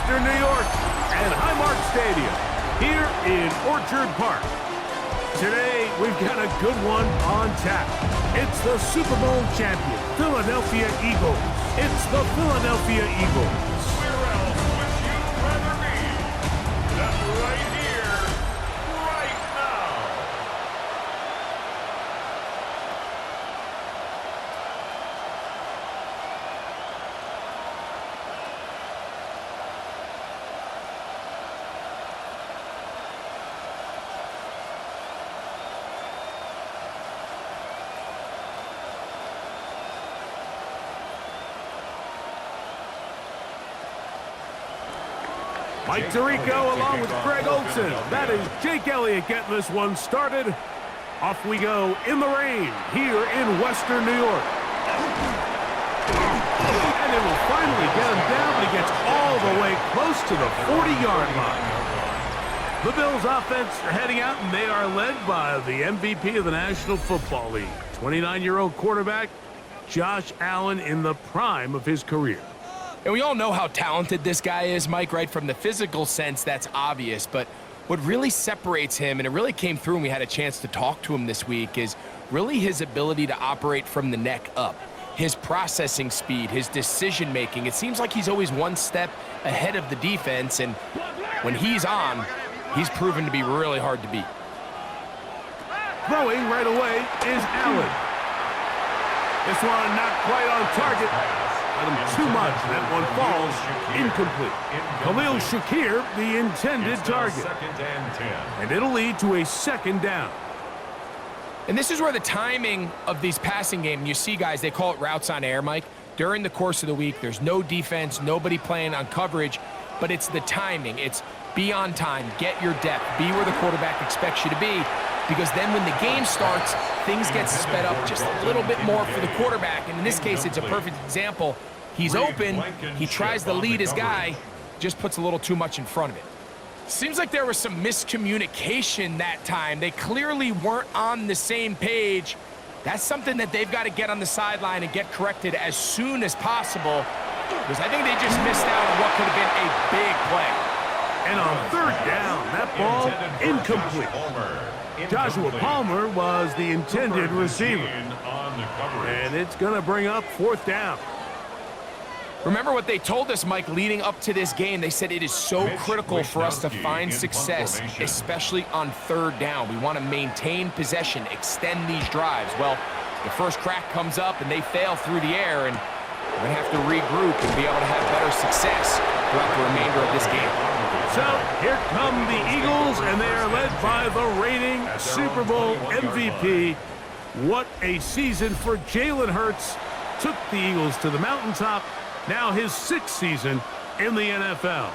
Western New York and Highmark Stadium here in Orchard Park. Today, we've got a good one on tap. It's the Super Bowl champion, Philadelphia Eagles. It's the Philadelphia Eagles. Where else would you rather be than right here, right now? Mike Tirico along with Greg Olson. That is Jake Elliott getting this one started. Off we go in the rain here in Western New York. And it will finally get him down. He gets all the way close to the 40-yard line. The Bills offense are heading out, and they are led by the MVP of the National Football League, 29-year-old quarterback Josh Allen in the prime of his career. And we all know how talented this guy is, Mike, right? From the physical sense, that's obvious. But what really separates him, and it really came through when we had a chance to talk to him this week, is really his ability to operate from the neck up. His processing speed, his decision-making. It seems like he's always one step ahead of the defense, and when he's on, he's proven to be really hard to beat. Throwing right away is Allen. This one not quite on target. Got him too much. That one falls incomplete. Khalil Shakir, the intended target. And it'll lead to a second down. And this is where the timing of these passing games, you see guys, they call it routes on air, Mike. During the course of the week, there's no defense, nobody playing on coverage, but it's the timing. It's be on time, get your depth, be where the quarterback expects you to be, because then when the game starts, things get sped up just a little bit more for the quarterback. And in this case, it's a perfect example. He's open, he tries to lead his guy, just puts a little too much in front of it. Seems like there was some miscommunication that time. They clearly weren't on the same page. That's something that they've got to get on the sideline and get corrected as soon as possible, because I think they just missed out on what could have been a big play. And on third down, that ball incomplete. Joshua Palmer was the intended receiver. And it's going to bring up fourth down. Remember what they told us, Mike, leading up to this game. They said it is so critical for us to find success, especially on third down. We want to maintain possession, extend these drives. Well, the first crack comes up and they fail through the air, and we're going to have to regroup and be able to have better success throughout the remainder of this game. So here come the Eagles, and they are led by the reigning Super Bowl MVP. What a season for Jalen Hurts. Took the Eagles to the mountaintop. Now his sixth season in the NFL.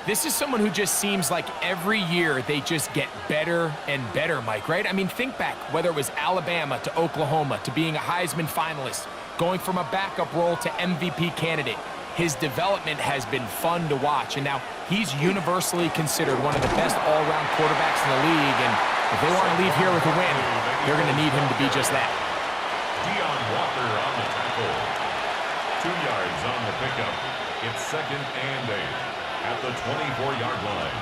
This is someone who just seems like every year they just get better and better, Mike, right? I mean, think back, whether it was Alabama to Oklahoma to being a Heisman finalist, going from a backup role to MVP candidate. His development has been fun to watch, and now he's universally considered one of the best all-around quarterbacks in the league, and if they want to leave here with a win, they're going to need him to be just that. Deion Walker on the tackle. 2 yards on the pickup. It's 2nd and 8 at the 24-yard line.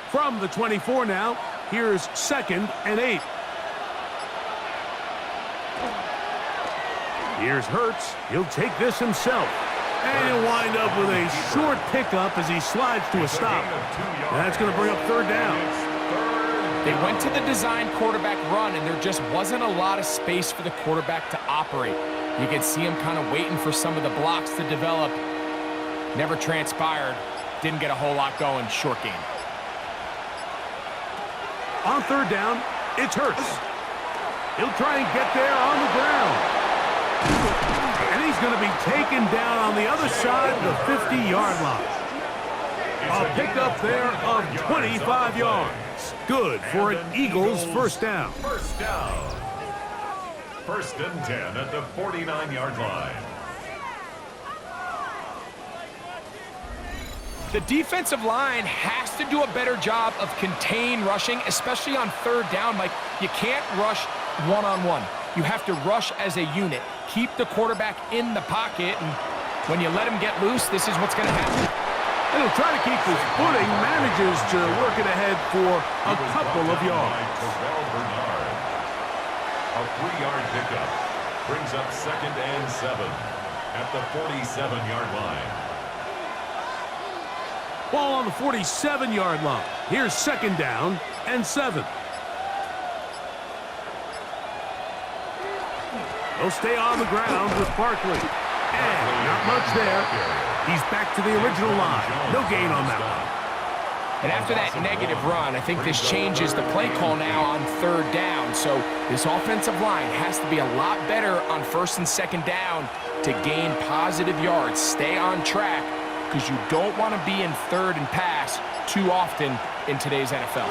From the 24 now, here's 2nd and 8. Here's Hurts. He'll take this himself. And he'll wind up with a short pickup as he slides to a stop. And that's going to bring up third down. They went to the design quarterback run, and there just wasn't a lot of space for the quarterback to operate. You could see him kind of waiting for some of the blocks to develop. Never transpired. Didn't get a whole lot going. Short game. On third down, it's Hurts. He'll try and get there on the ground. And he's going to be taken down on the other side of the 50-yard line. A pickup there of 25 yards. Good for an Eagles first down. First down. 1st and 10 at the 49-yard line. The defensive line has to do a better job of contain rushing, especially on third down. Like, you can't rush one-on-one. You have to rush as a unit. Keep the quarterback in the pocket, and When you let him get loose, this is what's going to happen. And he'll try to keep his footing, manages to work it ahead for a couple of yards. A 3-yard pickup brings up 2nd and 7 at the 47-yard line. Ball on the 47-yard line. Here's 2nd down and 7. He'll stay on the ground with Barkley. And not much there. He's back to the original line. No gain on that one. And after that negative run, I think this changes the play call now on 3rd down. So this offensive line has to be a lot better on 1st and 2nd down to gain positive yards. Stay on track because you don't want to be in 3rd and pass too often in today's NFL.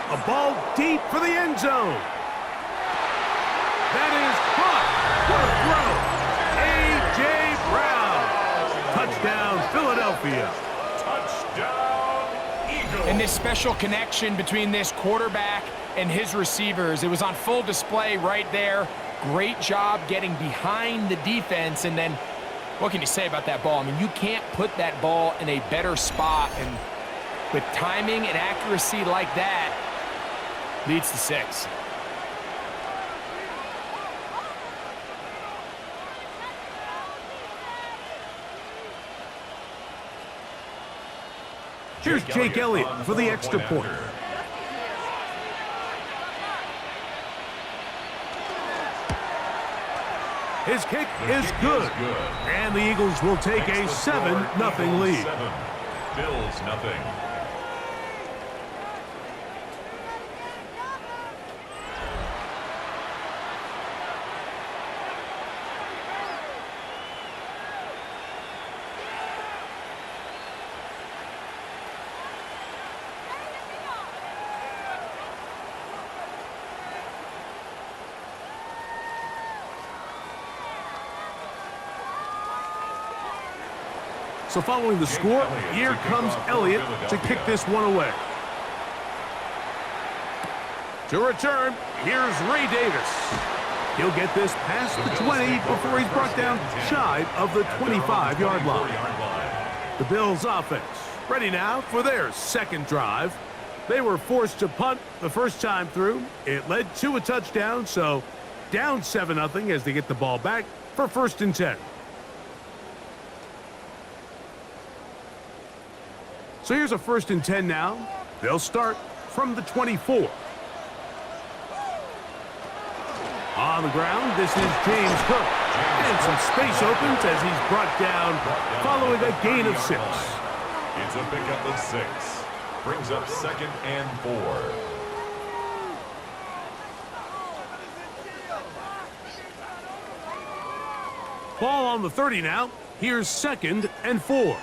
A ball deep for the end zone. That is caught. What a throw. A.J. Brown. Touchdown, Philadelphia. Touchdown, Eagles. And this special connection between this quarterback and his receivers, it was on full display right there. Great job getting behind the defense. And then what can you say about that ball? I mean, you can't put that ball in a better spot. And with timing and accuracy like that, leads to 6. Here's Jake Elliott for the extra point. His kick is good. And the Eagles will take a 7-0 lead. Bills nothing. So following the score, here comes Elliott to kick this one away. To return, here's Ray Davis. He'll get this past the 20 before he's brought down shy of the 25-yard line. The Bills offense ready now for their 2nd drive. They were forced to punt the first time through. It led to a touchdown, so down 7-0 as they get the ball back for 1st and 10. So here's a 1st and 10 now. They'll start from the 24. On the ground, this is James Cook. And some space opens as he's brought down following a gain of 6. It's a pickup of 6. Brings up 2nd and 4. Ball on the 30 now. Here's 2nd and 4.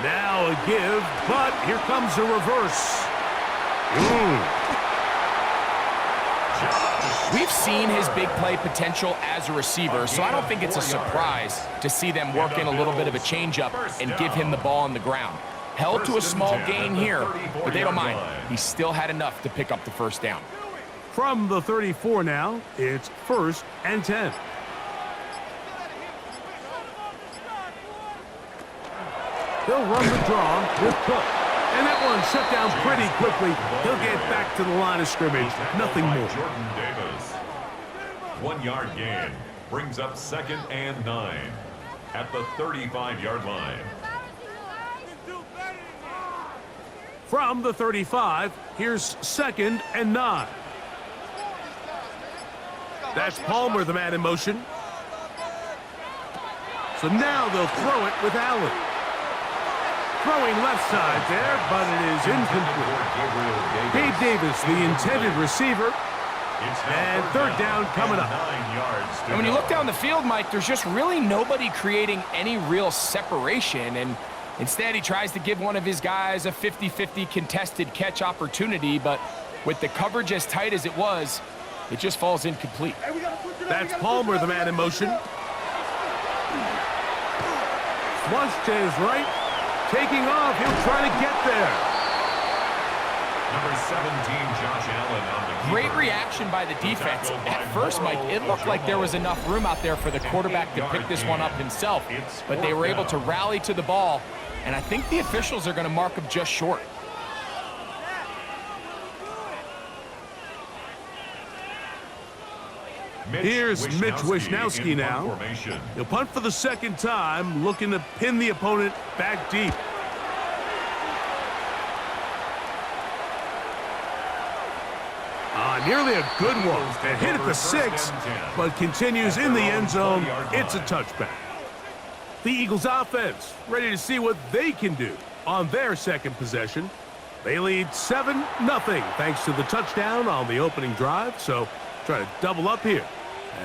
Now a give, but here comes a reverse. We've seen his big play potential as a receiver, so I don't think it's a surprise to see them work in a little bit of a changeup and give him the ball on the ground. Held to a small gain here, but they don't mind. He still had enough to pick up the 1st down. From the 34 now, it's 1st and 10. They'll run the draw with Cook. And that one shut down pretty quickly. He'll get back to the line of scrimmage. Nothing more. Jordan Davis. 1-yard gain. Brings up 2nd and 9 at the 35-yard line. From the 35, here's 2nd and 9. That's Palmer, the man in motion. So now they'll throw it with Allen. Throwing left side there, but it is incomplete. Gabe Davis, the intended receiver. And 3rd down coming up. And when you look down the field, Mike, there's just really nobody creating any real separation. And instead, he tries to give one of his guys a 50-50 contested catch opportunity. But with the coverage as tight as it was, it just falls incomplete. That's Palmer, the man in motion. Flush to his right. Taking off, he'll try to get there. Number 17, Josh Allen on the keeper. Great reaction by the defense. At first, Mike, it looked like there was enough room out there for the quarterback to pick this one up himself, but they were able to rally to the ball, and I think the officials are going to mark him just short. Here's Mitch Wisnowski now. He'll punt for the second time, looking to pin the opponent back deep. Nearly a good one. A hit at the 6, but continues in the end zone. It's a touchback. The Eagles offense ready to see what they can do on their second possession. They lead 7-0 thanks to the touchdown on the opening drive. So try to double up here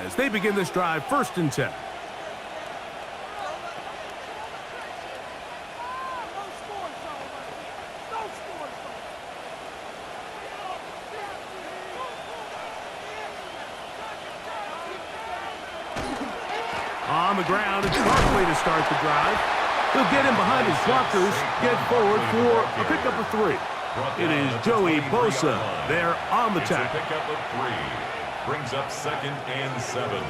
as they begin this drive 1st and 10. On the ground, it's Barkley to start the drive. He'll get in behind his blockers, get forward for a pickup of 3. It is Joey Bosa there on the tackle. Pickup of 3. Brings up 2nd and 7.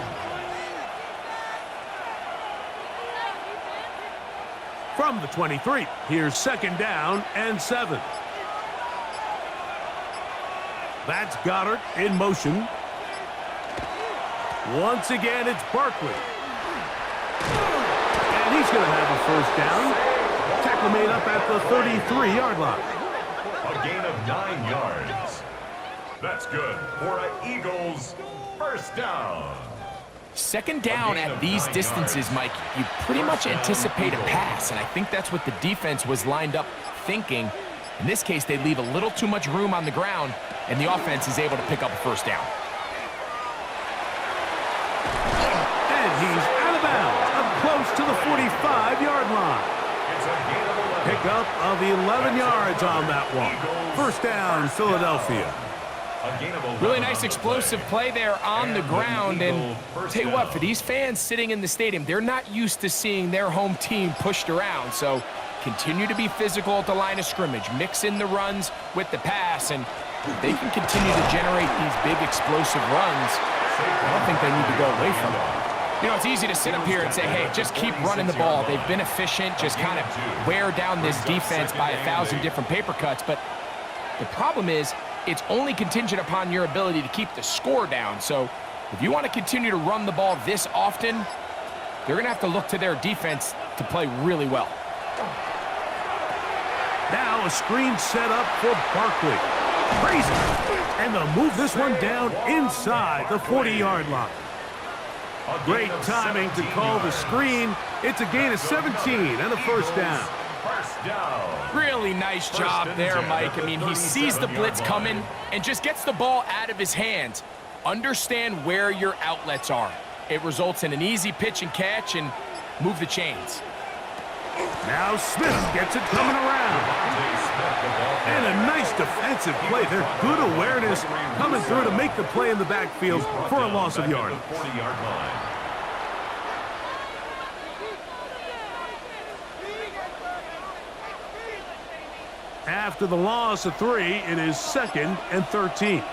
From the 23, here's 2nd down and 7. That's Goddard in motion. Once again, it's Barkley. And he's going to have a 1st down. Tackle made up at the 33-yard line. A gain of 9 yards. That's good for an Eagles 1st down. 2nd down at these distances, Mike, you pretty much anticipate a pass, and I think that's what the defense was lined up thinking. In this case, they leave a little too much room on the ground, and the offense is able to pick up a 1st down. And he's out of bounds, up close to the 45-yard line. Pickup of 11 yards on that one. 1st down, Philadelphia. Really nice explosive play there on the ground, and tell you what, for these fans sitting in the stadium, they're not used to seeing their home team pushed around, so continue to be physical at the line of scrimmage, mix in the runs with the pass, and they can continue to generate these big explosive runs. I don't think they need to go away from it. You know, it's easy to sit up here and say, hey, just keep running the ball. They've been efficient, just kind of wear down this defense by 1,000 different paper cuts, but the problem is it's only contingent upon your ability to keep the score down. So if you want to continue to run the ball this often, they're going to have to look to their defense to play really well. Now a screen set up for Barkley. Crazy. And they'll move this one down inside the 40-yard line. Great timing to call the screen. It's a gain of 17 and a 1st down. Really nice job there, Mike. I mean, he sees the blitz coming and just gets the ball out of his hands. Understand where your outlets are. It results in an easy pitch and catch and move the chains. Now Smith gets it coming around. And a nice defensive play. They're good awareness coming through to make the play in the backfield for a loss of yardage. After the loss of 3, it is 2nd and 13.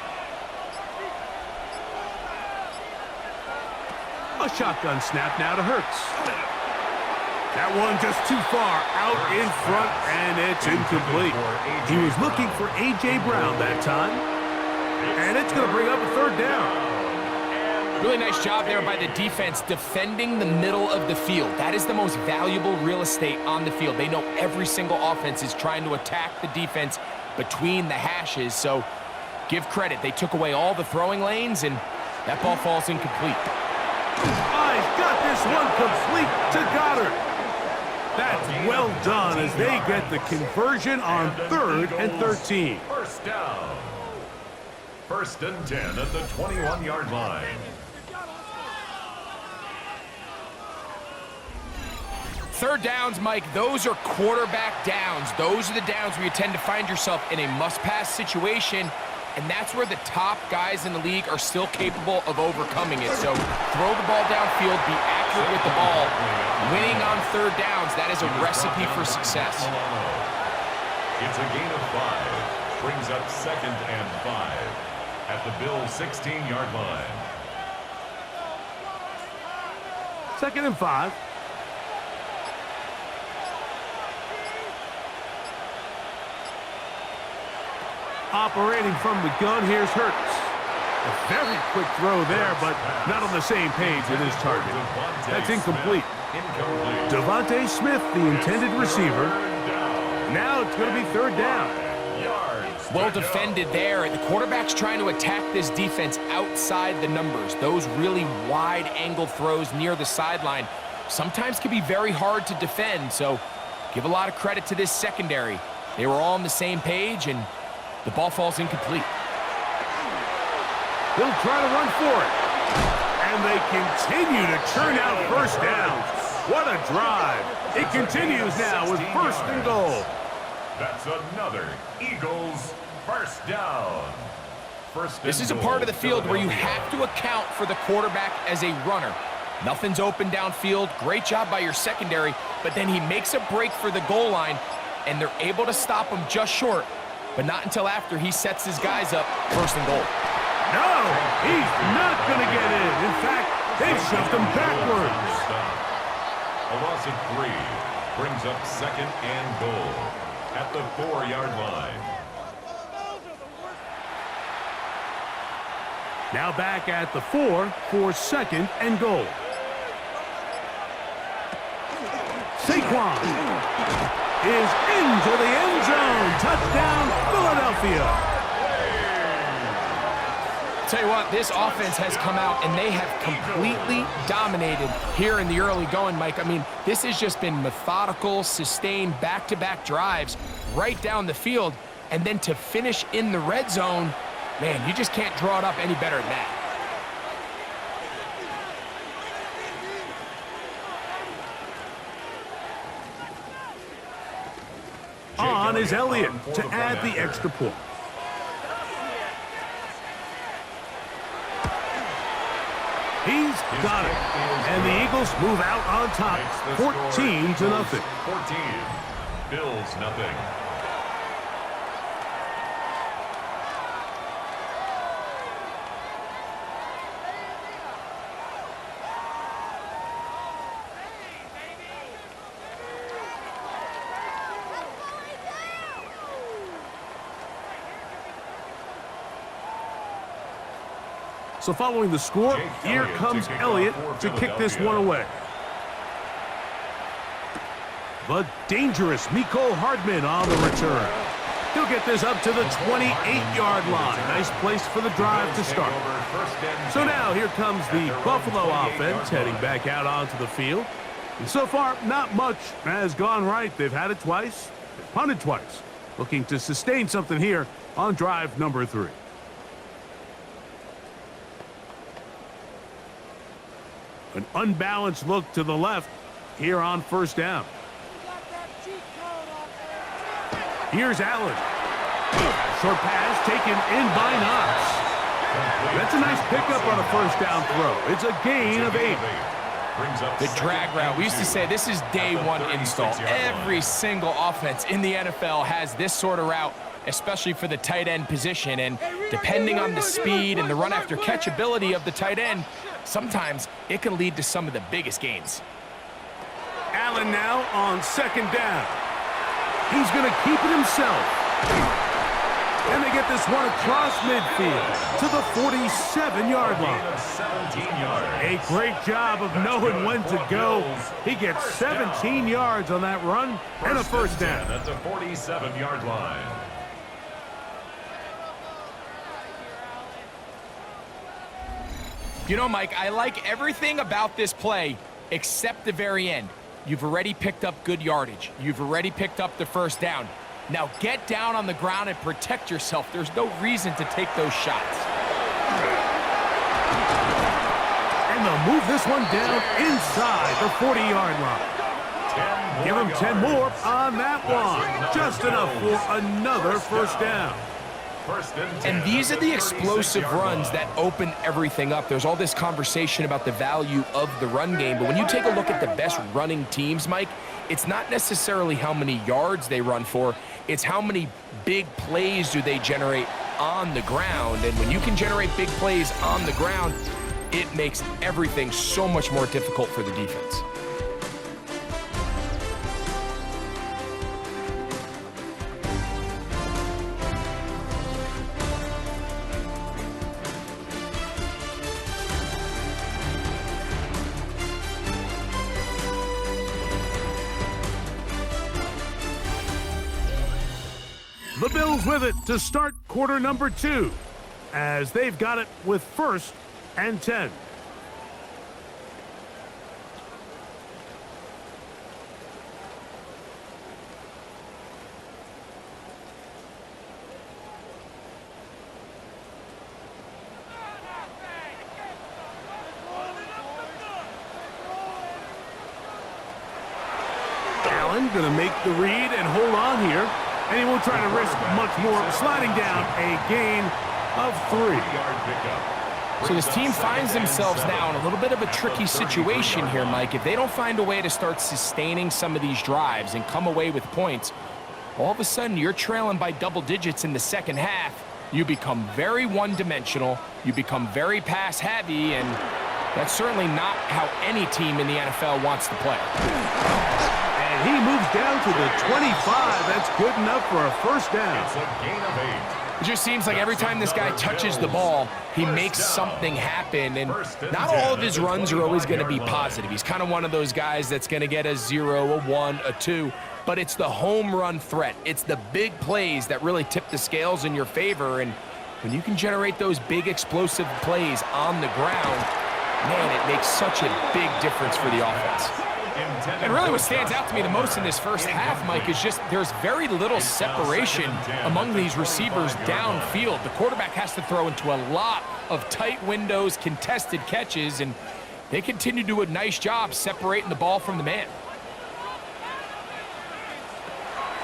A shotgun snap now to Hurts. That one just too far out in front, and it's incomplete. He was looking for A.J. Brown that time, and it's going to bring up a 3rd down. Really nice job there by the defense defending the middle of the field. That is the most valuable real estate on the field. They know every single offense is trying to attack the defense between the hashes, so give credit. They took away all the throwing lanes, and that ball falls incomplete. Oh, he's got this one complete to Goddard. That's well done as they get the conversion on 3rd and 13. 1st down. 1st and 10 at the 21-yard line. Third downs, Mike, those are quarterback downs. Those are the downs where you tend to find yourself in a must-pass situation, and that's where the top guys in the league are still capable of overcoming it. So throw the ball downfield, be accurate with the ball. Winning on 3rd downs, that is a recipe for success. It's a gain of 5. Brings up 2nd and 5 at the Bills' 16-yard line. 2nd and 5. Operating from the gun, here's Hurts. A very quick throw there, but not on the same page with his target. That's incomplete. Devontae Smith, the intended receiver. Now it's going to be 3rd down. Well defended there, and the quarterback's trying to attack this defense outside the numbers. Those really wide angle throws near the sideline sometimes can be very hard to defend, so give a lot of credit to this secondary. They were all on the same page, and the ball falls incomplete. They'll try to run for it. And they continue to churn out first downs. What a drive. It continues now with 1st and goal. That's another Eagles first down. This is a part of the field where you have to account for the quarterback as a runner. Nothing's open downfield. Great job by your secondary, but then he makes a break for the goal line, and they're able to stop him just short, but not until after he sets his guys up 1st and goal. No, he's not going to get in. In fact, they've shoved him backwards. A loss of 3 brings up 2nd and goal at the 4-yard line. Now back at the 4 for 2nd and goal. Saquon is into the end zone. Touchdown, Philadelphia. Tell you what, this offense has come out and they have completely dominated here in the early going, Mike. I mean, this has just been methodical, sustained, back-to-back drives right down the field. And then to finish in the red zone, man, you just can't draw it up any better than that. On is Elliott to add the extra point. He's got it. And the Eagles move out on top, 14-0. 14. Bills nothing. So following the score, here comes Elliott to kick this one away. The dangerous Mecole Hardman on the return. He'll get this up to the 28-yard line. Nice place for the drive to start. So now here comes the Buffalo offense heading back out onto the field. And so far, not much has gone right. They've had it twice, they've punted twice. Looking to sustain something here on drive number 3. An unbalanced look to the left here on 1st down. Here's Allen. Short pass taken in by Knox. That's a nice pickup on a 1st down throw. It's a gain of 8. The drag route. We used to say this is day 1 install. Every single offense in the NFL has this sort of route, especially for the tight end position. And depending on the speed and the run after catch ability of the tight end, sometimes it can lead to some of the biggest gains. Allen now on 2nd down. He's going to keep it himself. And they get this one across midfield to the 47-yard line. A great job of knowing when to go. He gets 17 yards on that run and a 1st down. At the 47-yard line. You know, Mike, I like everything about this play except the very end. You've already picked up good yardage. You've already picked up the 1st down. Now get down on the ground and protect yourself. There's no reason to take those shots. And they'll move this one down inside the 40-yard line. Give him 10 more on that one. Just enough for another 1st down. And these are the explosive runs that open everything up. There's all this conversation about the value of the run game, but when you take a look at the best running teams, Mike, it's not necessarily how many yards they run for, it's how many big plays do they generate on the ground. And when you can generate big plays on the ground, it makes everything so much more difficult for the defense. The Bills with it to start quarter number 2, as they've got it with 1st and 10. Allen going to make the read and hold on here. And he won't try to risk much more, sliding down a gain of 3. So this team finds themselves now in a little bit of a tricky situation here, Mike. If they don't find a way to start sustaining some of these drives and come away with points, all of a sudden you're trailing by double digits in the second half. You become very one-dimensional, you become very pass-heavy, and that's certainly not how any team in the NFL wants to play. He moves down to the 25. That's good enough for a first down. It's a gain of 8. It just seems like every time this guy touches the ball, he makes something happen. And not all of his runs are always going to be positive. He's kind of one of those guys that's going to get a 0, a 1, a 2. But it's the home run threat. It's the big plays that really tip the scales in your favor. And when you can generate those big explosive plays on the ground, man, it makes such a big difference for the offense. And really what stands out to me the most in this first half, Mike, is just there's very little separation among these receivers downfield. The quarterback has to throw into a lot of tight windows, contested catches, and they continue to do a nice job separating the ball from the man.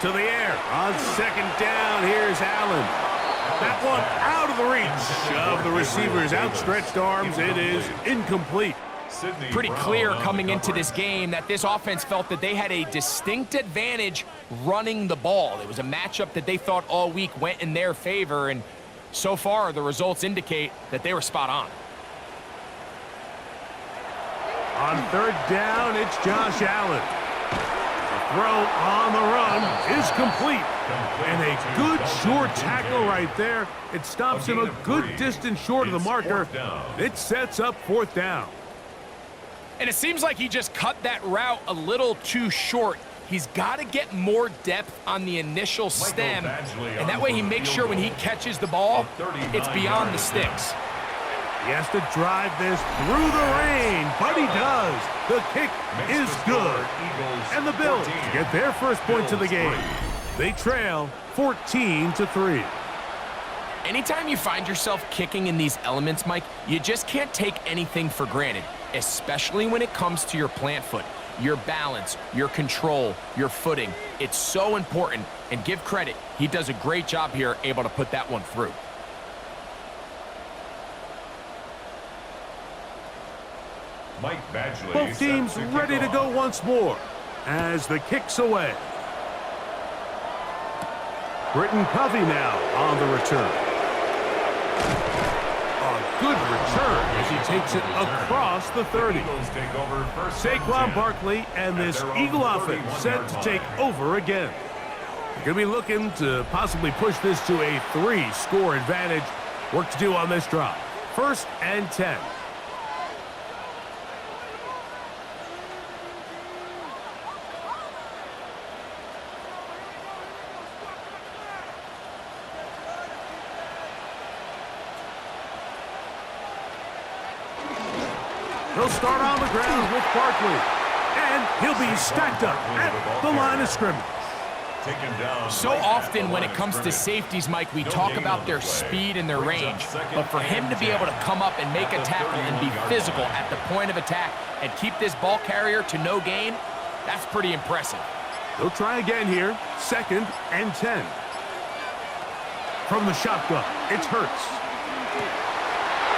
To the air on 2nd down. Here's Allen. That one out of the reach of the receiver's outstretched arms. It is incomplete. Pretty clear coming into this game that this offense felt that they had a distinct advantage running the ball. It was a matchup that they thought all week went in their favor, and so far the results indicate that they were spot on. On 3rd down, it's Josh Allen. The throw on the run is complete. And a good short tackle right there. It stops him a good distance short of the marker. It sets up 4th down. And it seems like he just cut that route a little too short. He's got to get more depth on the initial stem, and that way he makes sure when he catches the ball, it's beyond the sticks. He has to drive this through the rain, but he does. The kick is good. And the Bills get their first points of the game. They trail 14-3. Anytime you find yourself kicking in these elements, Mike, you just can't take anything for granted, especially when it comes to your plant foot, your balance, your control, your footing. It's so important, and give credit. He does a great job here, able to put that one through. Both teams ready to go once more as the kick's away. Britton Covey now on the return. A good return as he takes it across the 30. Saquon Barkley and this Eagle offense set to take over again. They're going to be looking to possibly push this to a 3-score advantage. Work to do on this drive. 1st and 10. He'll start on the ground with Barkley, and he'll be stacked up at the line of scrimmage. So often when it comes to safeties, Mike, we talk about their speed and their range, but for him to be able to come up and make a tackle and be physical at the point of attack and keep this ball carrier to no gain, that's pretty impressive. He'll try again here, 2nd and 10. From the shotgun, it's Hurts.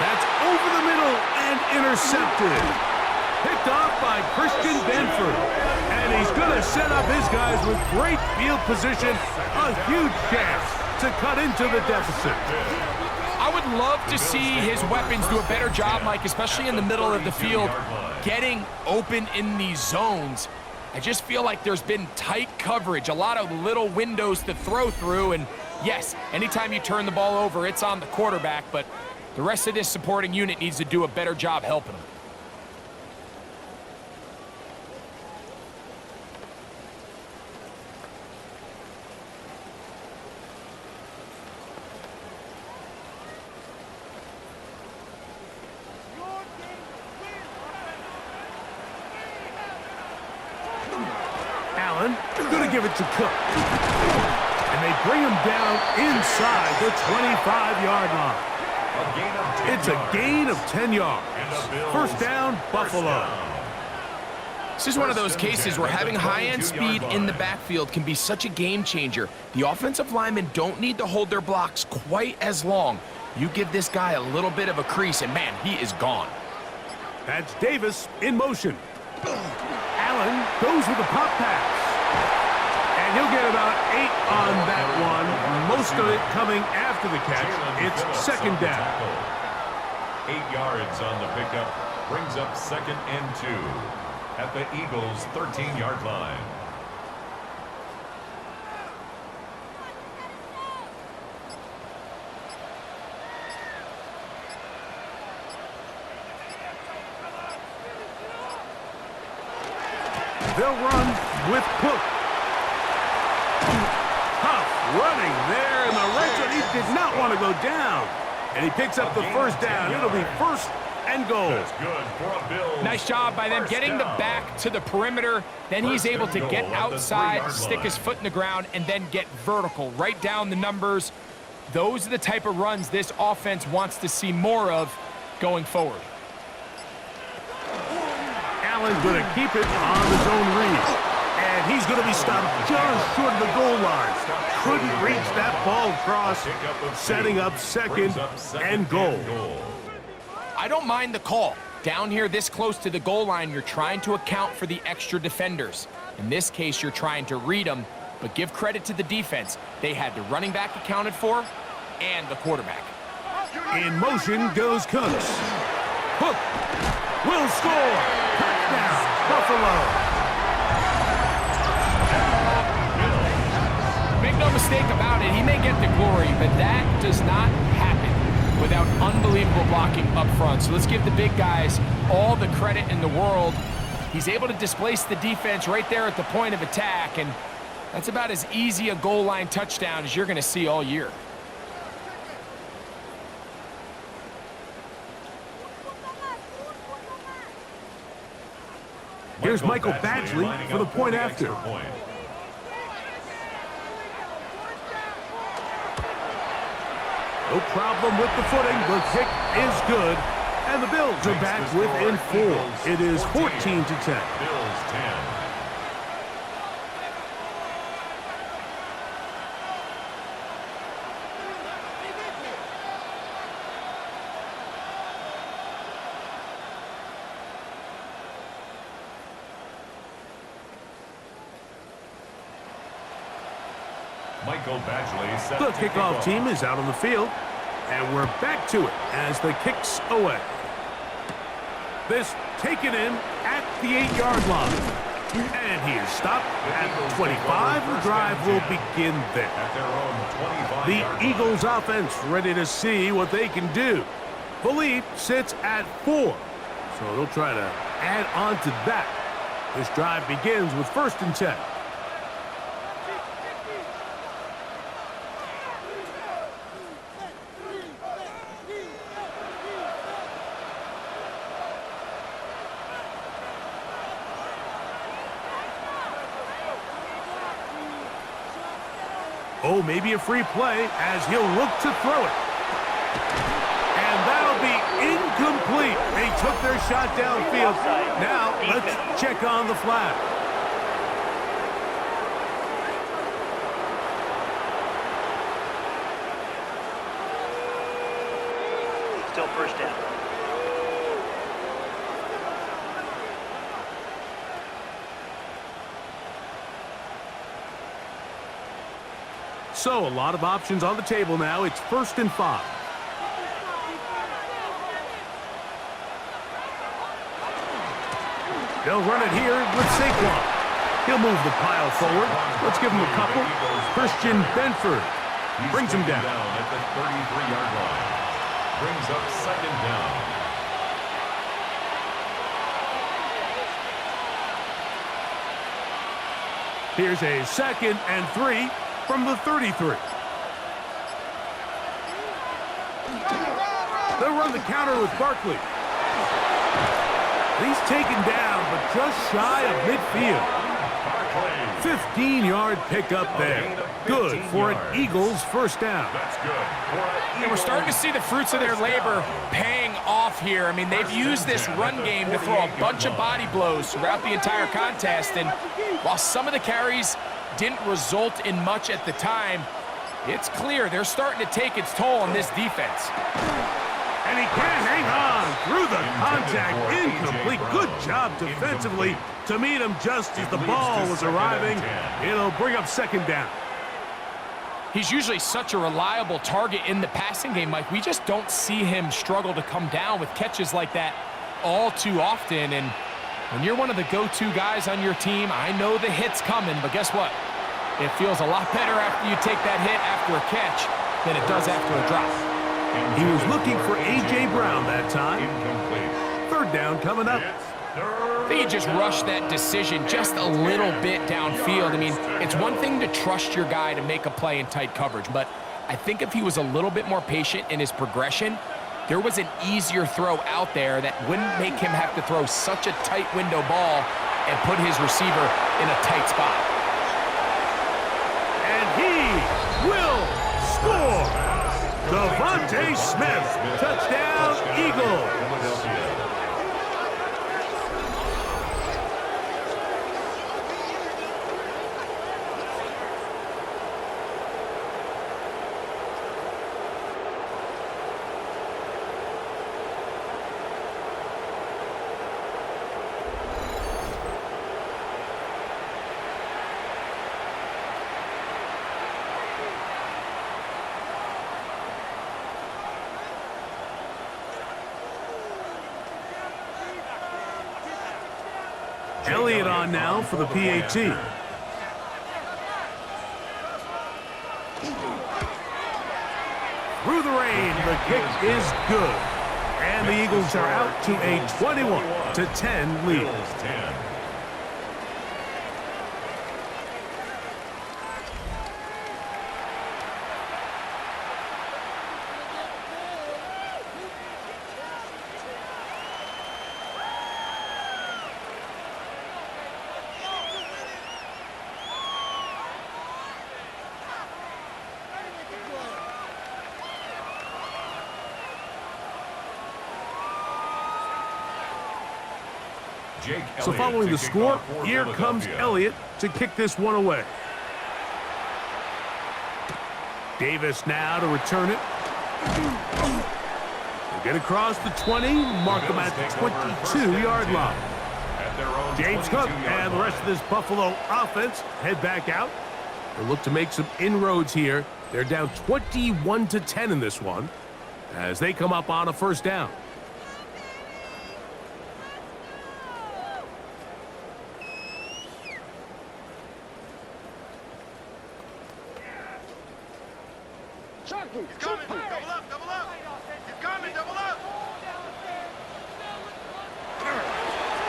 That's over the middle and intercepted. Picked off by Christian Benford. And he's going to set up his guys with great field position. A huge chance to cut into the deficit. I would love to see his weapons do a better job, Mike, especially in the middle of the field, getting open in these zones. I just feel like there's been tight coverage, a lot of little windows to throw through, and yes, anytime you turn the ball over, it's on the quarterback, but the rest of this supporting unit needs to do a better job helping him. Allen, going to give it to Cook. And they bring him down inside the 25-yard line. It's a gain of 10 yards. First down, Buffalo. This is one of those cases where having high-end speed in the backfield can be such a game changer. The offensive linemen don't need to hold their blocks quite as long. You give this guy a little bit of a crease, and man, he is gone. That's Davis in motion. Allen goes with a pop pass. And he'll get about 8 on that one. Most of it coming after the catch. It's second down. 8 yards on the pickup. Brings up 2nd and 2 at the Eagles' 13-yard line. They'll run with Cook. Tough running there in the red zone. He did not want to go down. And he picks up the first down. It'll be 1st and goal. That's good for a Bills. Nice job by them getting the back to the perimeter. Then he's able to get outside, stick his foot in the ground, and then get vertical. Right down the numbers. Those are the type of runs this offense wants to see more of going forward. Allen's going to keep it on his own read. And he's going to be stopped just short of the goal line. Couldn't reach that ball across, setting up 2nd and goal. I don't mind the call. Down here this close to the goal line, you're trying to account for the extra defenders. In this case, you're trying to read them, but give credit to the defense. They had the running back accounted for and the quarterback. In motion goes Cooks. Cook will score. Touchdown, Buffalo. Make no mistake about it, he may get the glory, but that does not happen without unbelievable blocking up front. So let's give the big guys all the credit in the world. He's able to displace the defense right there at the point of attack, and that's about as easy a goal line touchdown as you're going to see all year. Here's Michael Badgley for the point after. No problem with the footing. The kick is good. And the Bills are back within 4. It is 14-10. Bills 10. Michael Badgley set The to kickoff team is out on the field, and we're back to it as the kick's away. This taken in at the 8-yard line. And he is stopped at the 25. The drive will begin there. At their own 25-yard The Eagles offense ready to see what they can do. The lead sits at 4, so they'll try to add on to that. This drive begins with 1st and 10. Oh, maybe a free play as he'll look to throw it. And that'll be incomplete. They took their shot downfield. Now, let's check on the flag. first down. So a lot of options on the table now. It's 1st and 5. They'll run it here with Saquon. He'll move the pile forward. Let's give him a couple. Christian Benford brings him down. At the 33-yard line. Brings up 2nd down. Here's a 2nd and 3 from the 33. They'll run the counter with Barkley. He's taken down, but just shy of midfield. 15-yard pickup there. Good for an Eagles first down. That's good. And we're starting to see the fruits of their labor paying off here. I mean, they've used this run game to throw a bunch of body blows throughout the entire contest. And while some of the carries didn't result in much at the time, it's clear they're starting to take its toll on this defense. And he can't hang on through the contact. Incomplete. Good job defensively to meet him just as the ball was arriving. It'll bring up 2nd down. He's usually such a reliable target in the passing game, Mike. We just don't see him struggle to come down with catches like that all too often. And when you're one of the go-to guys on your team, I know the hit's coming, but guess what? It feels a lot better after you take that hit after a catch than it does after a drop. He was looking for A.J. Brown that time. 3rd down coming up. I think he just rushed that decision just a little bit downfield. I mean, it's one thing to trust your guy to make a play in tight coverage, but I think if he was a little bit more patient in his progression, there was an easier throw out there that wouldn't make him have to throw such a tight window ball and put his receiver in a tight spot. And he will score. Devontae Smith, touchdown, Eagles. Elliott on now for the PAT. Through the rain, the kick is good. And the Eagles are out to a 21-10 lead. So following the score, here comes Elliott to kick this one away. Davis now to return it. They'll get across the 20, mark them at the 22-yard line. James Cook and the rest of this Buffalo offense head back out. They'll look to make some inroads here. They're down 21-10 in this one as they come up on a first down. He's coming. Double up, double up. He's coming, double up.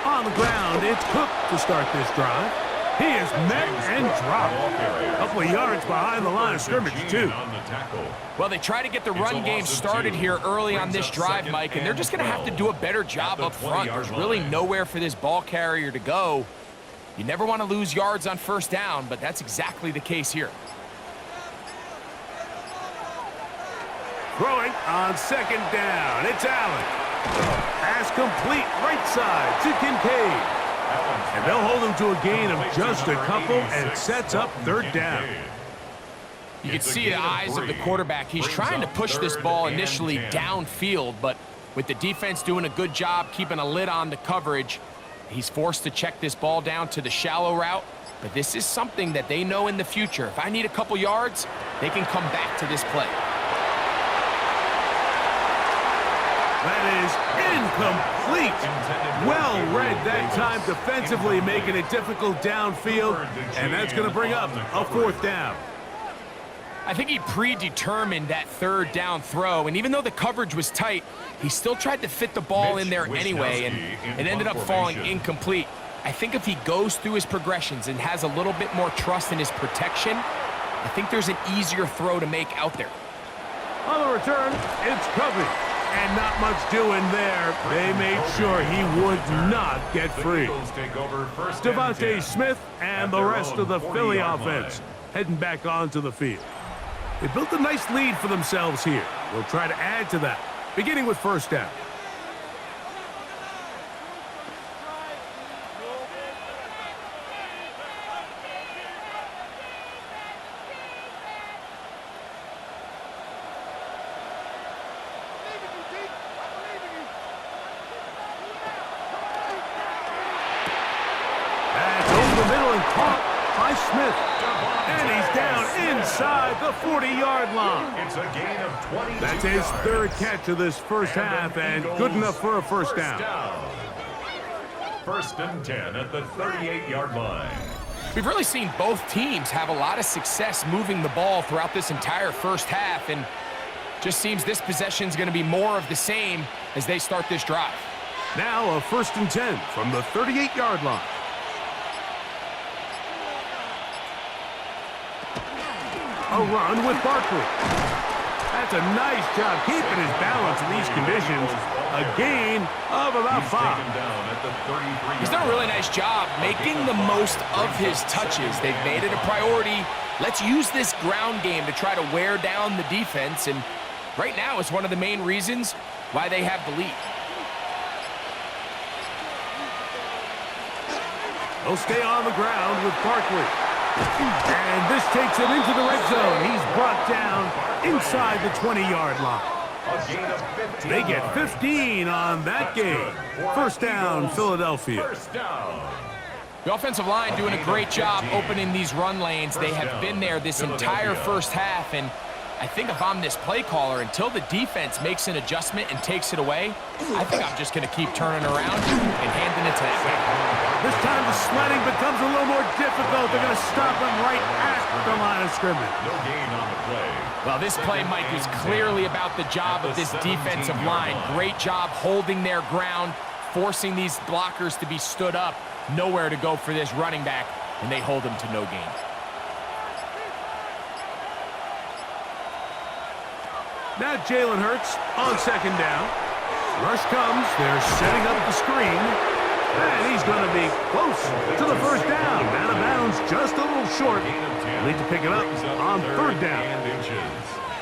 On the ground, it's Cook to start this drive. He is met and dropped. A couple of yards behind the line of scrimmage, too. Well, they try to get the run game started here early on this drive, Mike, and they're just going to have to do a better job up front. There's really nowhere for this ball carrier to go. You never want to lose yards on first down, but that's exactly the case here. Throwing on second down. It's Allen. Pass complete right side to Kincaid. And they'll hold him to a gain of just a couple and sets up third down. You can see the eyes of the quarterback. He's trying to push this ball initially downfield, but With the defense doing a good job keeping a lid on the coverage, he's forced to check this ball down to the shallow route. But this is something that they know in the future. If I need a couple yards, they can come back to this play. That is incomplete. Well read that time defensively, making it difficult downfield, and that's going to bring up a 4th down. I think he predetermined that 3rd down throw, and even though the coverage was tight, he still tried to fit the ball in there anyway, and it ended up falling incomplete. I think if he goes through his progressions and has a little bit more trust in his protection, I think there's an easier throw to make out there. On the return, it's Covey. And not much doing there. They made sure he would not get free. Devontae Smith and the rest of the Philly offense heading back onto the field. They built a nice lead for themselves here. They'll try to add to that, beginning with 1st down. Smith, and he's down inside the 40-yard line. It's a gain of 22 That's his 3rd catch of this first half, and good enough for a 1st down. 1st and 10 at the 38-yard line. We've really seen both teams have a lot of success moving the ball throughout this entire first half, and just seems this possession is going to be more of the same as they start this drive. Now a 1st and 10 from the 38-yard line. A run with Barkley. That's a nice job keeping his balance in these conditions. A gain of about 5. He's done a really nice job making the most of his touches. They've made it a priority. Let's use this ground game to try to wear down the defense, and right now it's one of the main reasons why they have the lead. They'll stay on the ground with Barkley. And this takes it into the red zone. He's brought down inside the 20-yard line. They get 15 on that game. 1st down, Philadelphia. The offensive line doing a great job opening these run lanes. They have been there this entire first half, and I think if I'm this play caller, until the defense makes an adjustment and takes it away, I think I'm just going to keep turning around and handing it to them. This time the sledding becomes a little more difficult. They're going to stop him right at the line of scrimmage. No gain on the play. Well, this play, Mike, was clearly about the job of this defensive line. Great job holding their ground, forcing these blockers to be stood up. Nowhere to go for this running back, and they hold him to no gain. Now Jalen Hurts on 2nd down. Rush comes. They're setting up the screen. And he's going to be close to the 1st down. Out of bounds, just a little short. Need to pick it up on 3rd down.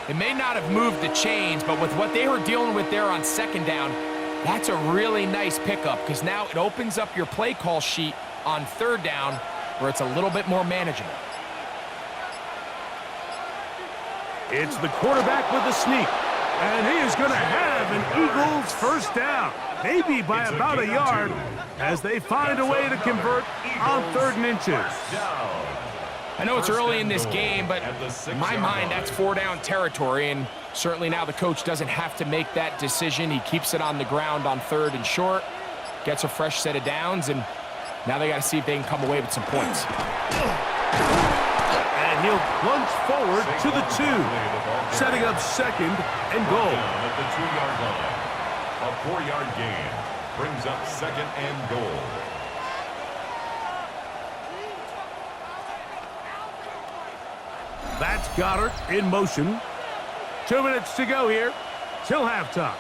It may not have moved the chains, but with what they were dealing with there on 2nd down, that's a really nice pickup, because now it opens up your play call sheet on 3rd down where it's a little bit more manageable. It's the quarterback with the sneak. And he is going to have an Eagles 1st down. Maybe by about a yard, as they find a way to convert on 3rd and inches. I know it's early in this game, but in my mind, that's 4 down territory, and certainly now the coach doesn't have to make that decision. He keeps it on the ground on 3rd and short, gets a fresh set of downs, and now they got to see if they can come away with some points. And he'll plunge forward to the 2, setting up 2nd and goal. At the 2-yard line. A 4-yard gain brings up 2nd and goal. That's Goddard in motion. 2 minutes to go here till halftime.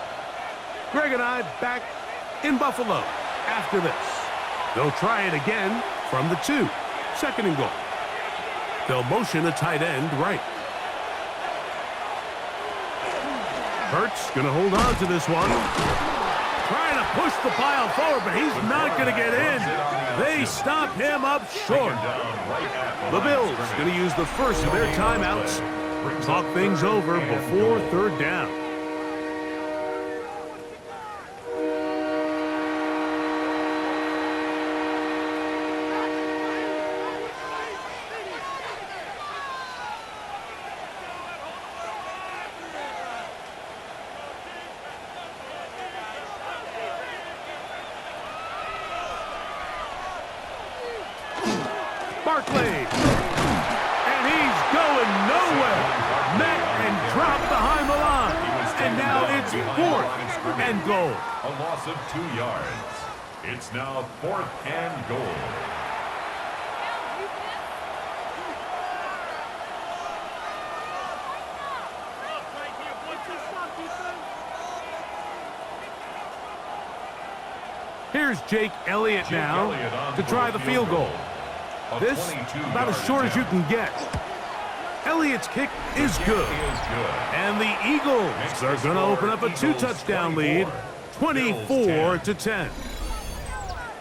Greg and I back in Buffalo after this. They'll try it again from the 2. 2nd and goal. They'll motion a tight end right. Hurts going to hold on to this one. Trying to push the pile forward, but he's not going to get in. They stop him up short. The Bills going to use the first of their timeouts. Talk things over before 3rd down. Barkley. And he's going nowhere. Met and dropped behind the line. And now it's 4th and goal. A loss of 2 yards. It's now 4th and goal. Here's Jake Elliott now to try the field goal. This about as short as you can get. Elliott's kick is good. And the Eagles are going to open up a 2-touchdown lead, 24-10.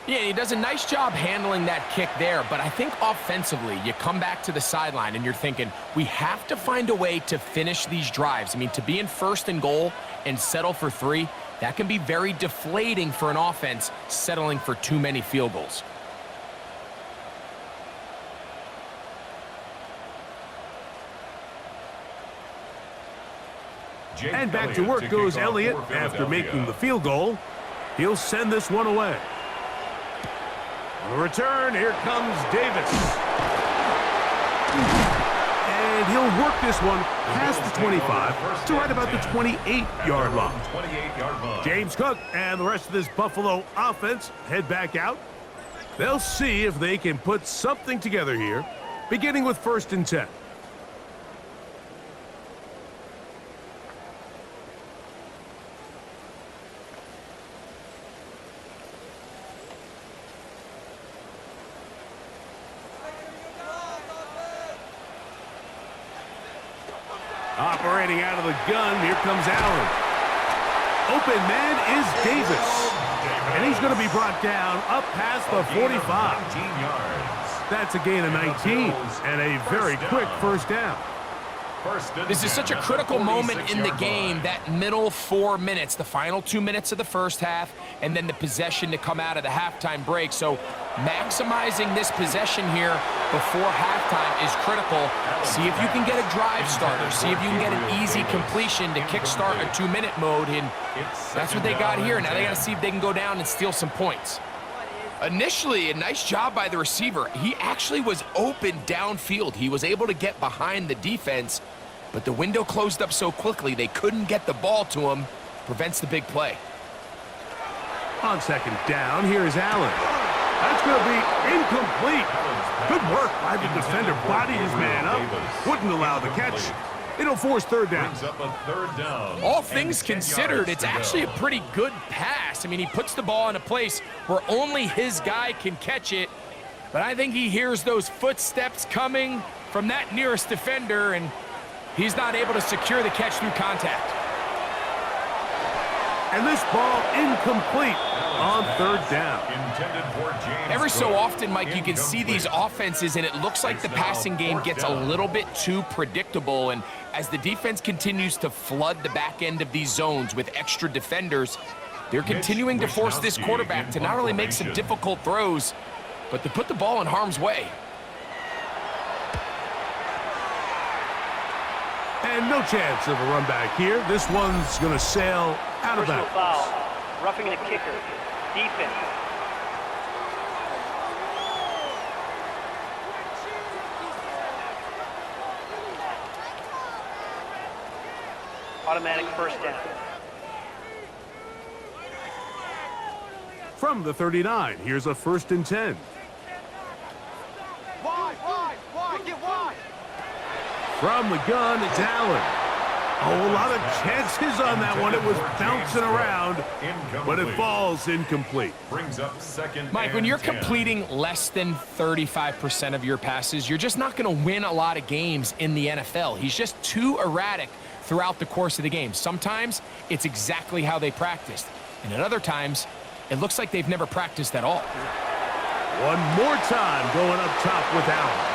Yeah, he does a nice job handling that kick there, but I think offensively, you come back to the sideline and you're thinking, we have to find a way to finish these drives. I mean, to be in 1st and goal and settle for 3, that can be very deflating for an offense settling for too many field goals. And back to work goes Elliott after making the field goal. He'll send this one away. On the return, here comes Davis. And he'll work this one past the 25 to right about the 28-yard line. James Cook and the rest of this Buffalo offense head back out. They'll see if they can put something together here, beginning with 1st and 10. Operating out of the gun, here comes Allen. Open man is Davis. And he's going to be brought down up past the 45. That's a gain of 19 and a very quick 1st down. This is such a critical moment in the game, that middle 4 minutes, the final 2 minutes of the first half, and then the possession to come out of the halftime break. So maximizing this possession here before halftime is critical. See if you can get a drive starter. See if you can get an easy completion to kickstart a 2-minute mode, and that's what they got here. Now they got to see if they can go down and steal some points. Initially, a nice job by the receiver. He actually was open downfield. He was able to get behind the defense, but the window closed up so quickly they couldn't get the ball to him. Prevents the big play. On 2nd down, here's Allen. That's going to be incomplete. Good work by the defender. Bodied his man up. Wouldn't allow the catch. It'll force 3rd down. All things considered, it's actually a pretty good pass. I mean, he puts the ball in a place where only his guy can catch it. But I think he hears those footsteps coming from that nearest defender, and he's not able to secure the catch through contact. And this ball incomplete on 3rd down. Every so often, Mike, you can see these offenses, and it looks like the passing game gets a little bit too predictable. And as the defense continues to flood the back end of these zones with extra defenders, they're continuing to force this quarterback to not only make some difficult throws, but to put the ball in harm's way. And no chance of a run back here. This one's going to sail out of bounds. Foul. Roughing the kicker. Defense. Automatic 1st down. From the 39, here's a 1st and 10. Wide, get wide. From the gun, it's Allen. Oh, a lot of chances on that one. It was bouncing around, but it falls incomplete. Brings up 2nd. Mike, when you're completing less than 35% of your passes, you're just not going to win a lot of games in the NFL. He's just too erratic throughout the course of the game. Sometimes it's exactly how they practiced, and at other times, it looks like they've never practiced at all. One more time going up top with Allen.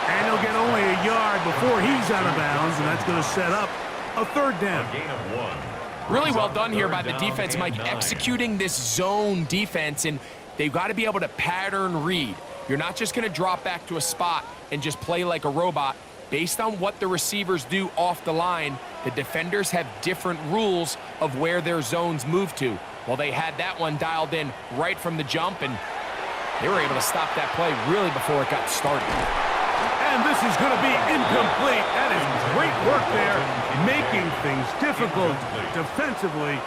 And he'll get only a yard before he's out of bounds, and that's going to set up a 3rd down. Gain of 1. Really well done here by the defense, Mike, executing this zone defense, and they've got to be able to pattern read. You're not just going to drop back to a spot and just play like a robot. Based on what the receivers do off the line, the defenders have different rules of where their zones move to. Well, they had that one dialed in right from the jump, and They were able to stop that play really before it got started. And this is going to be incomplete. That is great work there, making things difficult defensively.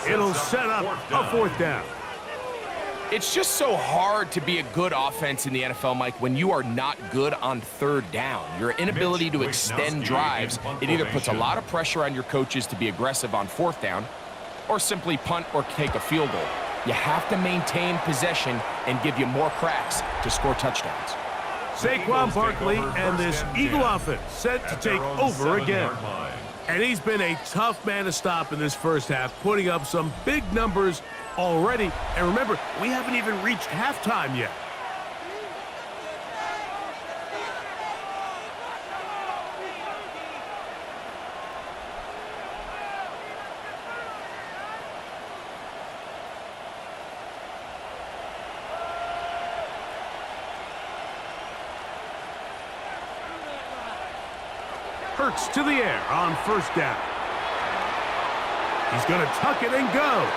It'll set up a fourth down. It's just so hard to be a good offense in the NFL, Mike, when you are not good on third down. Your inability to extend drives, it either puts a lot of pressure on your coaches to be aggressive on fourth down or simply punt or take a field goal. You have to maintain possession and give you more cracks to score touchdowns. Saquon Barkley and this Eagle offense set to take over again. And he's been a tough man to stop in this first half, putting up some big numbers already. And remember, we haven't even reached halftime yet. Hurts to the air on first down. He's going to tuck it and go.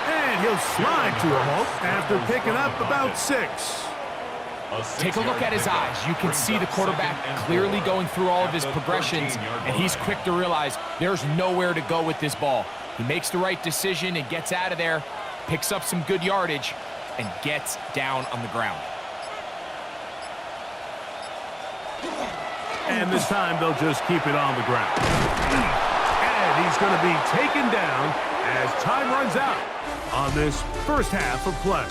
And he'll slide to a halt after picking up about 6. Take a look at his eyes. You can see the quarterback clearly going through all of his progressions, and he's quick to realize there's nowhere to go with this ball. He makes the right decision and gets out of there, picks up some good yardage, and gets down on the ground. And this time they'll just keep it on the ground. And he's going to be taken down as time runs out on this first half of play.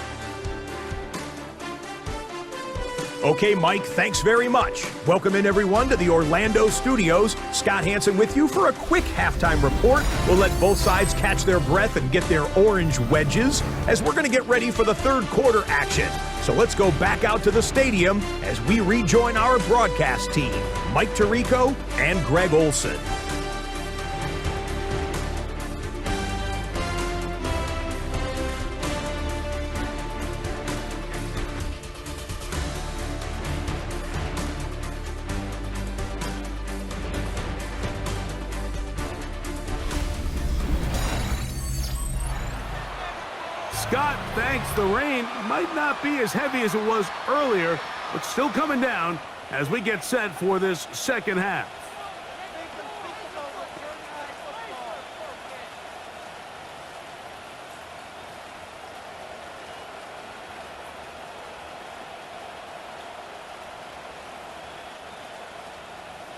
Okay, Mike, thanks very much. Welcome in, everyone, to the Orlando studios. Scott Hansen with you for a quick halftime report. We'll let both sides catch their breath and get their orange wedges as we're going to get ready for the third quarter action. So let's go back out to the stadium as we rejoin our broadcast team, Mike Tirico and Greg Olson. Scott, thanks. The rain might not be as heavy as it was earlier, but still coming down as we get set for this second half.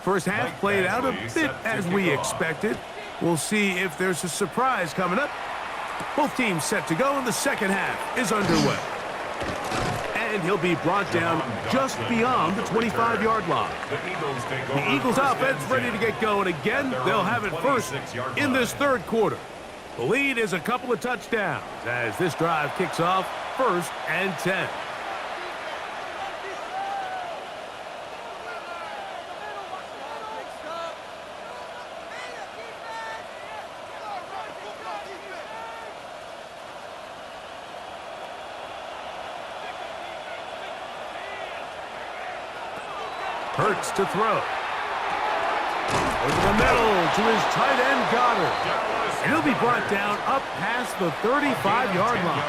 First half played out a bit as we expected. We'll see if there's a surprise coming up. Both teams set to go, and the second half is underway. And he'll be brought down just beyond the 25-yard line. The Eagles offense ready to get going again. They'll have it first in this third quarter. The lead is a couple of touchdowns as this drive kicks off 1st and 10. Hurts to throw. Over the middle to his tight end, Goddard. And he'll be brought down up past the 35-yard line.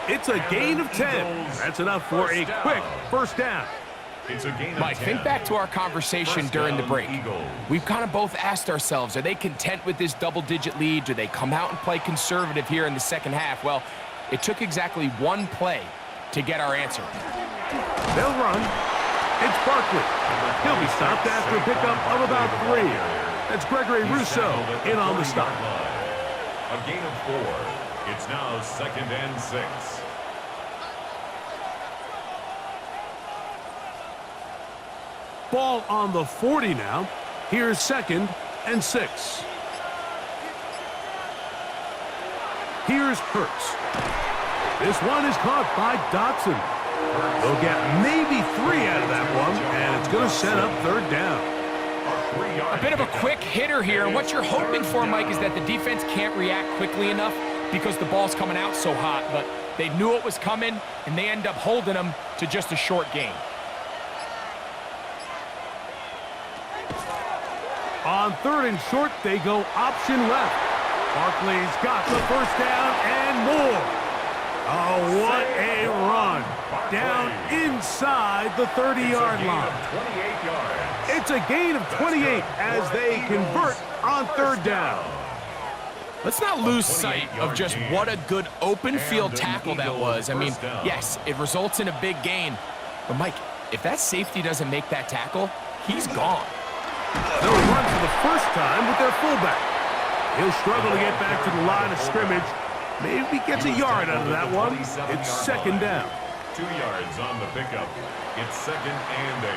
It's a gain of 10. That's enough for a quick first down. Mike, think back to our conversation during the break. We've kind of both asked ourselves, are they content with this double-digit lead? Do they come out and play conservative here in the second half? Well, it took exactly one play to get our answer. They'll run. It's Barkley. He'll be stopped after a pickup of about 3. That's Gregory Rousseau in on the stop. A gain of 4. It's now 2nd and 6. Ball on the 40 now. Here's 2nd and 6. Here's Hurts. This one is caught by Dotson. They'll get maybe 3 out of that one, and it's going to set up 3rd down. A bit of a quick hitter here, and what you're hoping for, Mike, is that the defense can't react quickly enough because the ball's coming out so hot, but they knew it was coming, and they end up holding them to just a short gain. On 3rd and short, they go option left. Barkley's got the first down and more. Oh, what a run. inside the 30-yard line. 28 yards. It's a gain of 28 as they convert on third down. Let's not lose sight of just what a good open field tackle that was. I mean, yes, it results in a big gain. But, Mike, if that safety doesn't make that tackle, he's gone. They'll run for the first time with their fullback. He'll struggle to get back to the line of scrimmage. Maybe gets a yard out of that one. It's second down. 2 yards on the pickup. It's second and 8.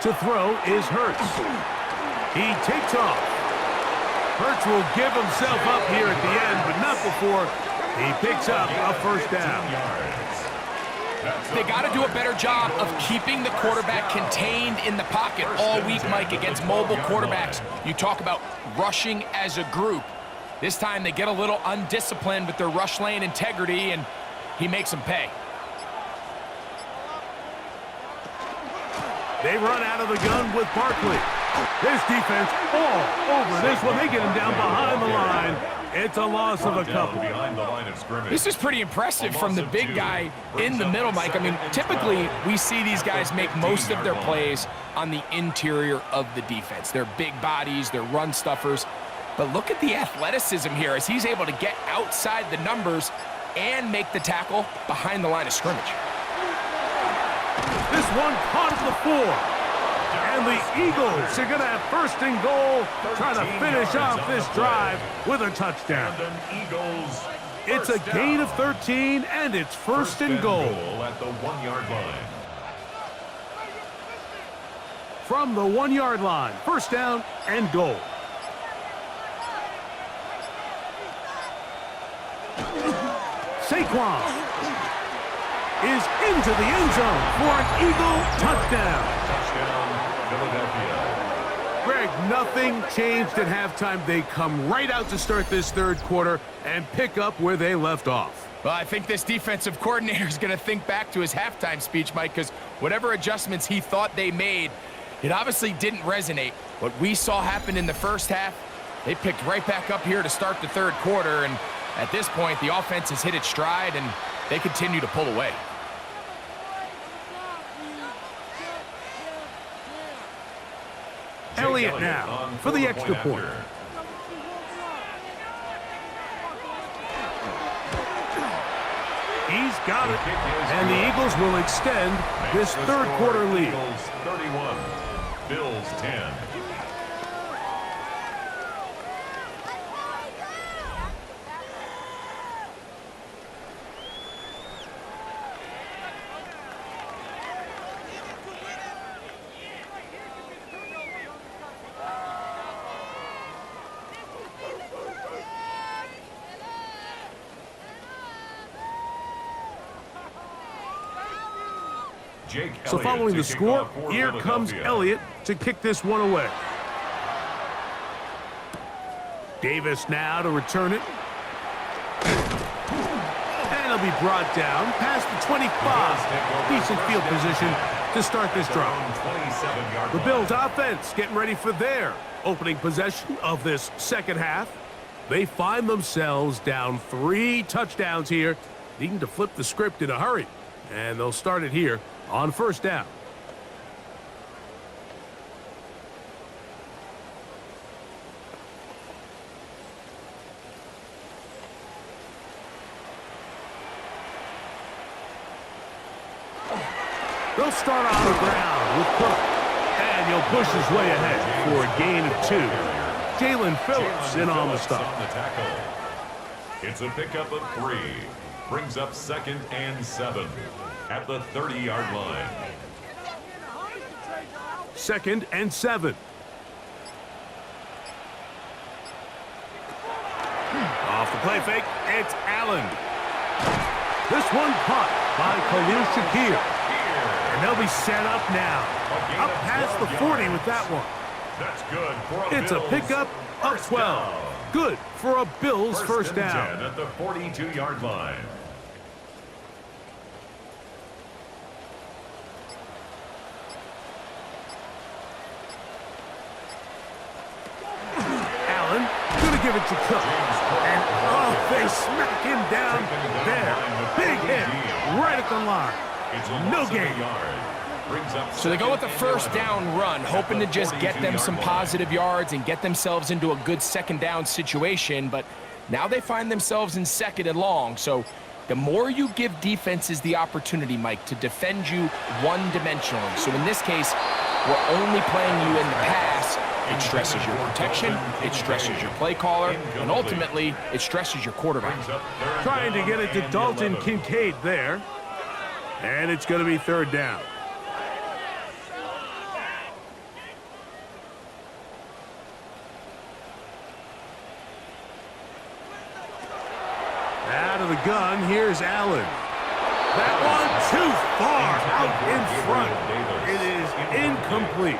To throw is Hurts. He takes off. Hurts will give himself up here at the end, but not before he picks up a first down. They got to do a better job of keeping the quarterback contained in the pocket all week, Mike, against mobile quarterbacks. You talk about rushing as a group. This time they get a little undisciplined with their rush lane integrity, and he makes them pay. They run out of the gun with Barkley. This defense all over this one. They get him down behind the line. It's a loss of a couple. This is pretty impressive from the big guy in the middle, Mike. I mean, typically we see these guys make most of their plays on the interior of the defense. They're big bodies, they're run stuffers. But look at the athleticism here as he's able to get outside the numbers and make the tackle behind the line of scrimmage. This one caught at the 4. And the Eagles are going to have first and goal, trying to finish off this drive with a touchdown. It's a gain of 13, and it's first and goal. At the 1 yard line. From the 1 yard line, first down and goal. Saquon is into the end zone for an Eagle touchdown. Greg, nothing changed at halftime. They come right out to start this third quarter and pick up where they left off. Well, I think this defensive coordinator is going to think back to his halftime speech, Mike, because whatever adjustments he thought they made, it obviously didn't resonate. What we saw happen in the first half, they picked right back up here to start the third quarter, and at this point, the offense has hit its stride, and they continue to pull away. Elliott now for the extra point. He's got it, and the Eagles will extend this third quarter lead. 31, Bills 10. So following the score, here comes Elliott to kick this one away. Davis now to return it. And he'll be brought down past the 25. Decent field position to start this drive. The Bills offense getting ready for their opening possession of this second half. They find themselves down 3 touchdowns here, needing to flip the script in a hurry. And they'll start it here on first down. They'll start on the ground with Cook, and he'll push his way ahead for a gain of 2. Jalen Phillips in on the stop. It's a pickup of 3. Brings up second and 7 at the 30-yard line. Second and 7. Off the play fake, it's Allen. This one caught by Khalil Shakir. And they'll be set up now. Up past the 40 with that one. That's good for a It's a pickup of 12. Good for a Bills first down. 10 at the 42-yard line. give it to Cook. And, oh, they smack him down there. Big hit right at the line. No gain. So they go with the first down run, hoping to just get them some positive yards and get themselves into a good second down situation, but now they find themselves in second and long. So the more you give defenses the opportunity, Mike, to defend you one-dimensionally. So in this case, we're only playing you in the pass. It stresses your protection, it stresses your play caller, and ultimately, it stresses your quarterback. Trying to get it to Dalton Kincaid there. And it's going to be third down. Out of the gun, here's Allen. That one too far out in front. It is incomplete.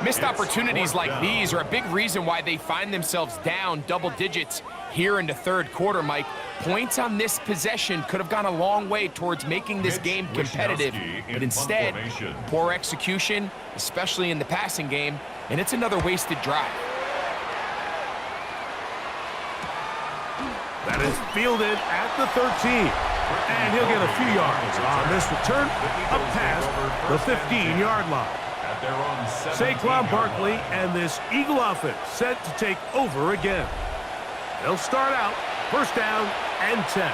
Missed opportunities like these are a big reason why they find themselves down double digits here in the third quarter, Mike. Points on this possession could have gone a long way towards making this game competitive, but instead, poor execution, especially in the passing game, and it's another wasted drive. That is fielded at the 13. And he'll get a few yards on this return up past the 15-yard line. Saquon Barkley and this Eagle offense set to take over again. They'll start out first down and 10.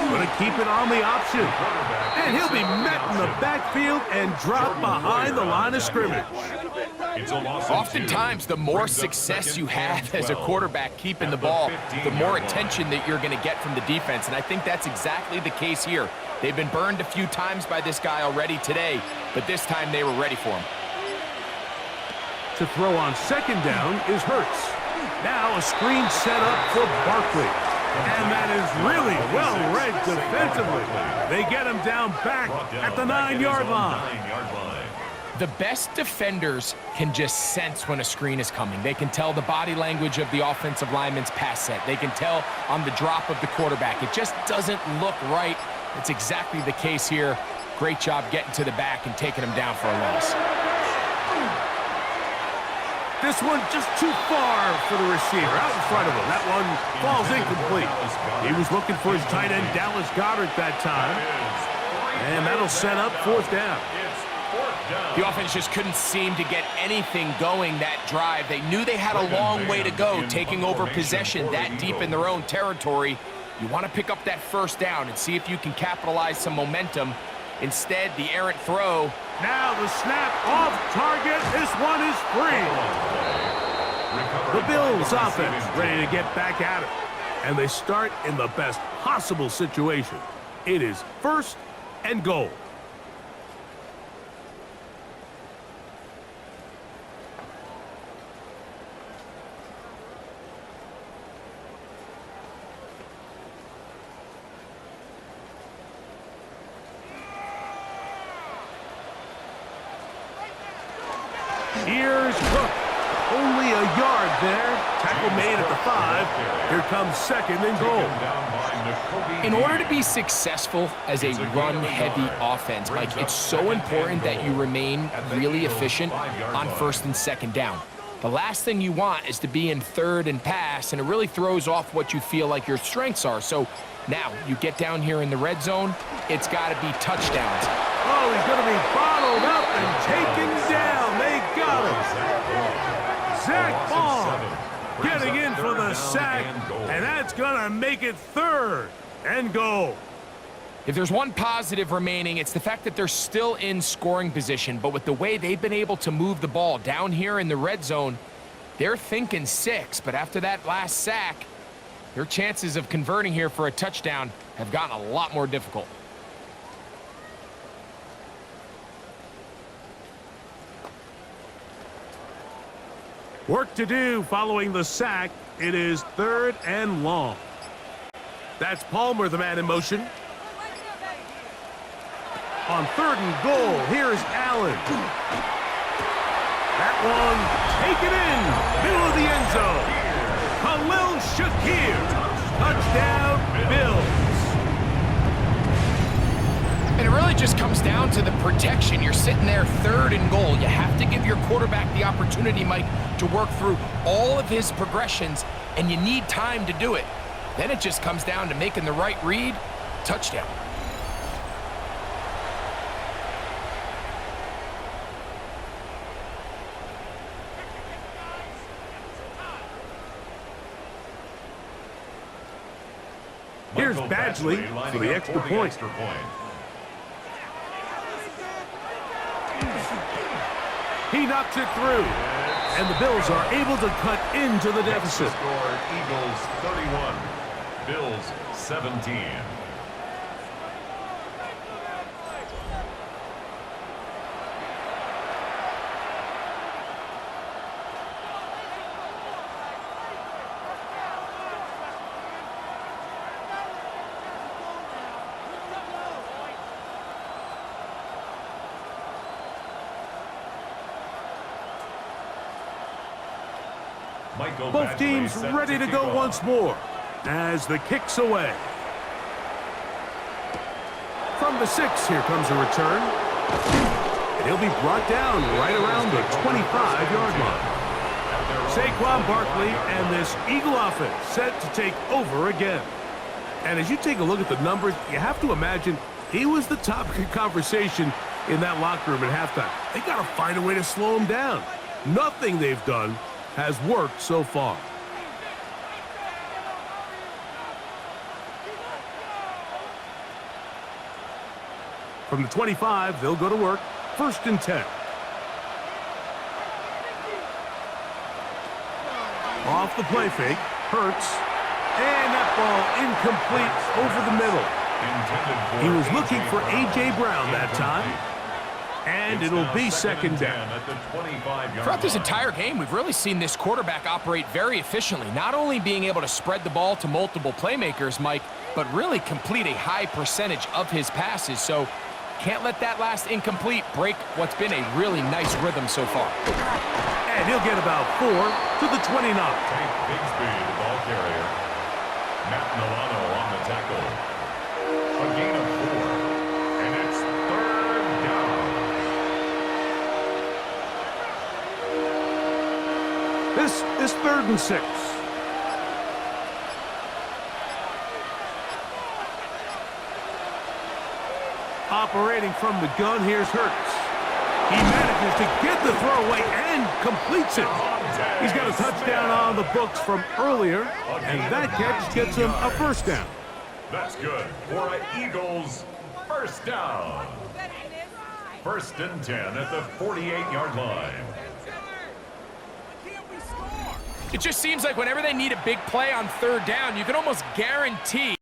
Going to keep it on the option. And he'll be met in the backfield and dropped behind the line of scrimmage. Oftentimes, the more success you have as a quarterback keeping the ball, the more attention that you're going to get from the defense. And I think that's exactly the case here. They've been burned a few times by this guy already today, but this time they were ready for him. To throw on second down is Hurts. Now a screen set up for Barkley. And that is really well read defensively. They get him down back at the 9-yard line. The best defenders can just sense when a screen is coming. They can tell the body language of the offensive lineman's pass set. They can tell on the drop of the quarterback. It just doesn't look right. It's exactly the case here. Great job getting to the back and taking him down for a loss. This one just too far for the receiver, out in front of him. That one falls incomplete. He was looking for his tight end, Dallas Goedert, that time. And that'll set up fourth down. The offense just couldn't seem to get anything going that drive. They knew they had a long way to go, taking over possession that deep in their own territory. You want to pick up that first down and see if you can capitalize some momentum. Instead, the errant throw. Now the snap off target. This one is free. The Bills offense ready to get back at it. And they start in the best possible situation. It is first and goal. Here's Cook. Only a yard there. Tackle made at the 5. Here comes second and goal. In order to be successful as a run-heavy offense, Mike, it's so important that you remain really efficient on first and second down. The last thing you want is to be in third and pass, and it really throws off what you feel like your strengths are. So now you get down here in the red zone, it's got to be touchdowns. Oh, he's going to be bottled up and taken down. They got him. Zach Bond getting in for the sack, and that's going to make it third and goal. If there's one positive remaining, it's the fact that they're still in scoring position. But with the way they've been able to move the ball down here in the red zone, they're thinking 6. But after that last sack, their chances of converting here for a touchdown have gotten a lot more difficult. Work to do following the sack. It is third and long. That's Palmer, the man in motion. On third and goal, here's Allen. That one taken in, middle of the end zone. Khalil Shakir, touchdown, Bills. And it really just comes down to the protection. You're sitting there 3rd and goal. You have to give your quarterback the opportunity, Mike, to work through all of his progressions, and you need time to do it. Then it just comes down to making the right read, touchdown. Here's Badgley for the extra point. He knocks it through, and the Bills are able to cut into the deficit. Score, Eagles 31, Bills 17. Both teams ready to go once more as the kick's away. From the 6, here comes a return. And he'll be brought down right around the 25-yard line. Saquon Barkley and this Eagle offense set to take over again. And as you take a look at the numbers, you have to imagine he was the topic of conversation in that locker room at halftime. They got to find a way to slow him down. Nothing they've done has worked so far. From the 25, they'll go to work. 1st and 10. Off the play fake, Hurts, and that ball incomplete over the middle. He was looking for A.J. Brown that time, and it'll be 2nd down. Throughout this entire game, we've really seen this quarterback operate very efficiently, not only being able to spread the ball to multiple playmakers, Mike, but really complete a high percentage of his passes. So can't let that last incomplete break what's been a really nice rhythm so far. And he'll get about 4 to the 29. Bigsby, the ball carrier. Matt Milano on the tackle. A gain of 4. And it's 3rd down. This is 3rd and 6. Operating from the gun, here's Hurts. He manages to get the throw away and completes it. He's got a touchdown on the books from earlier, and that catch gets him a 1st down. That's good for an Eagles 1st down. 1st and 10 at the 48-yard line. It just seems like whenever they need a big play on 3rd down, you can almost guarantee,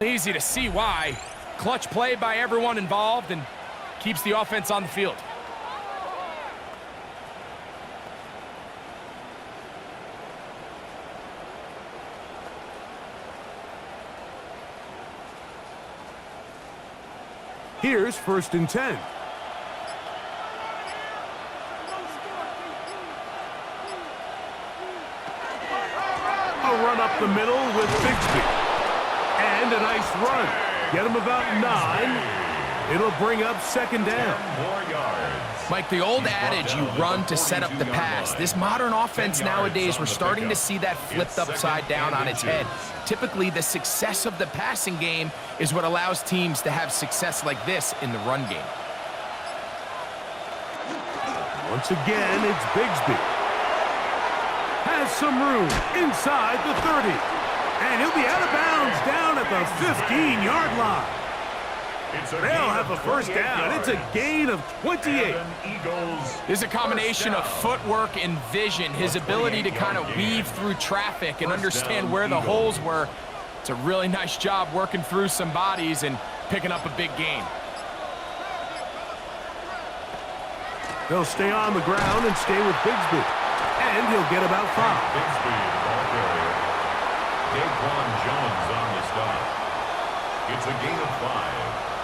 easy to see why, clutch play by everyone involved and keeps the offense on the field. Here's 1st and 10. A run up the middle with Bigsby. And a nice run. Get him about 9. It'll bring up 2nd down. 4 yards. Mike, the old adage, you run to set up the pass. This modern offense nowadays, we're starting to see that flipped upside down on its head. Typically, the success of the passing game is what allows teams to have success like this in the run game. Once again, it's Bigsby. Has some room inside the 30. And he'll be out of bounds down at the 15-yard line. They'll have a 1st down. It's a gain of 28. There's a combination of footwork and vision, his ability to kind of weave through traffic and understand where the holes were. It's a really nice job working through some bodies and picking up a big gain. They'll stay on the ground and stay with Bigsby. And he'll get about 5. Bigsby, the ball carrier. Daquan Jones on the stop. It's a gain of 5.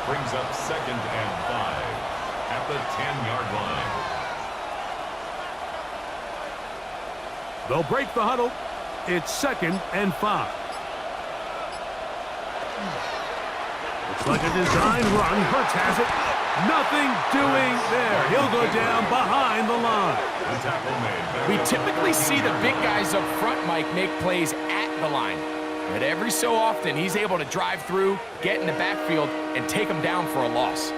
Brings up 2nd and 5 at the 10-yard line. They'll break the huddle. It's 2nd and 5. Looks like a design run. Hurts has it. Nothing doing there. He'll go down behind the line. The tackle made. We typically see the big guys up front, Mike, make plays at the line. But every so often, he's able to drive through, get in the backfield, and take them down for a loss.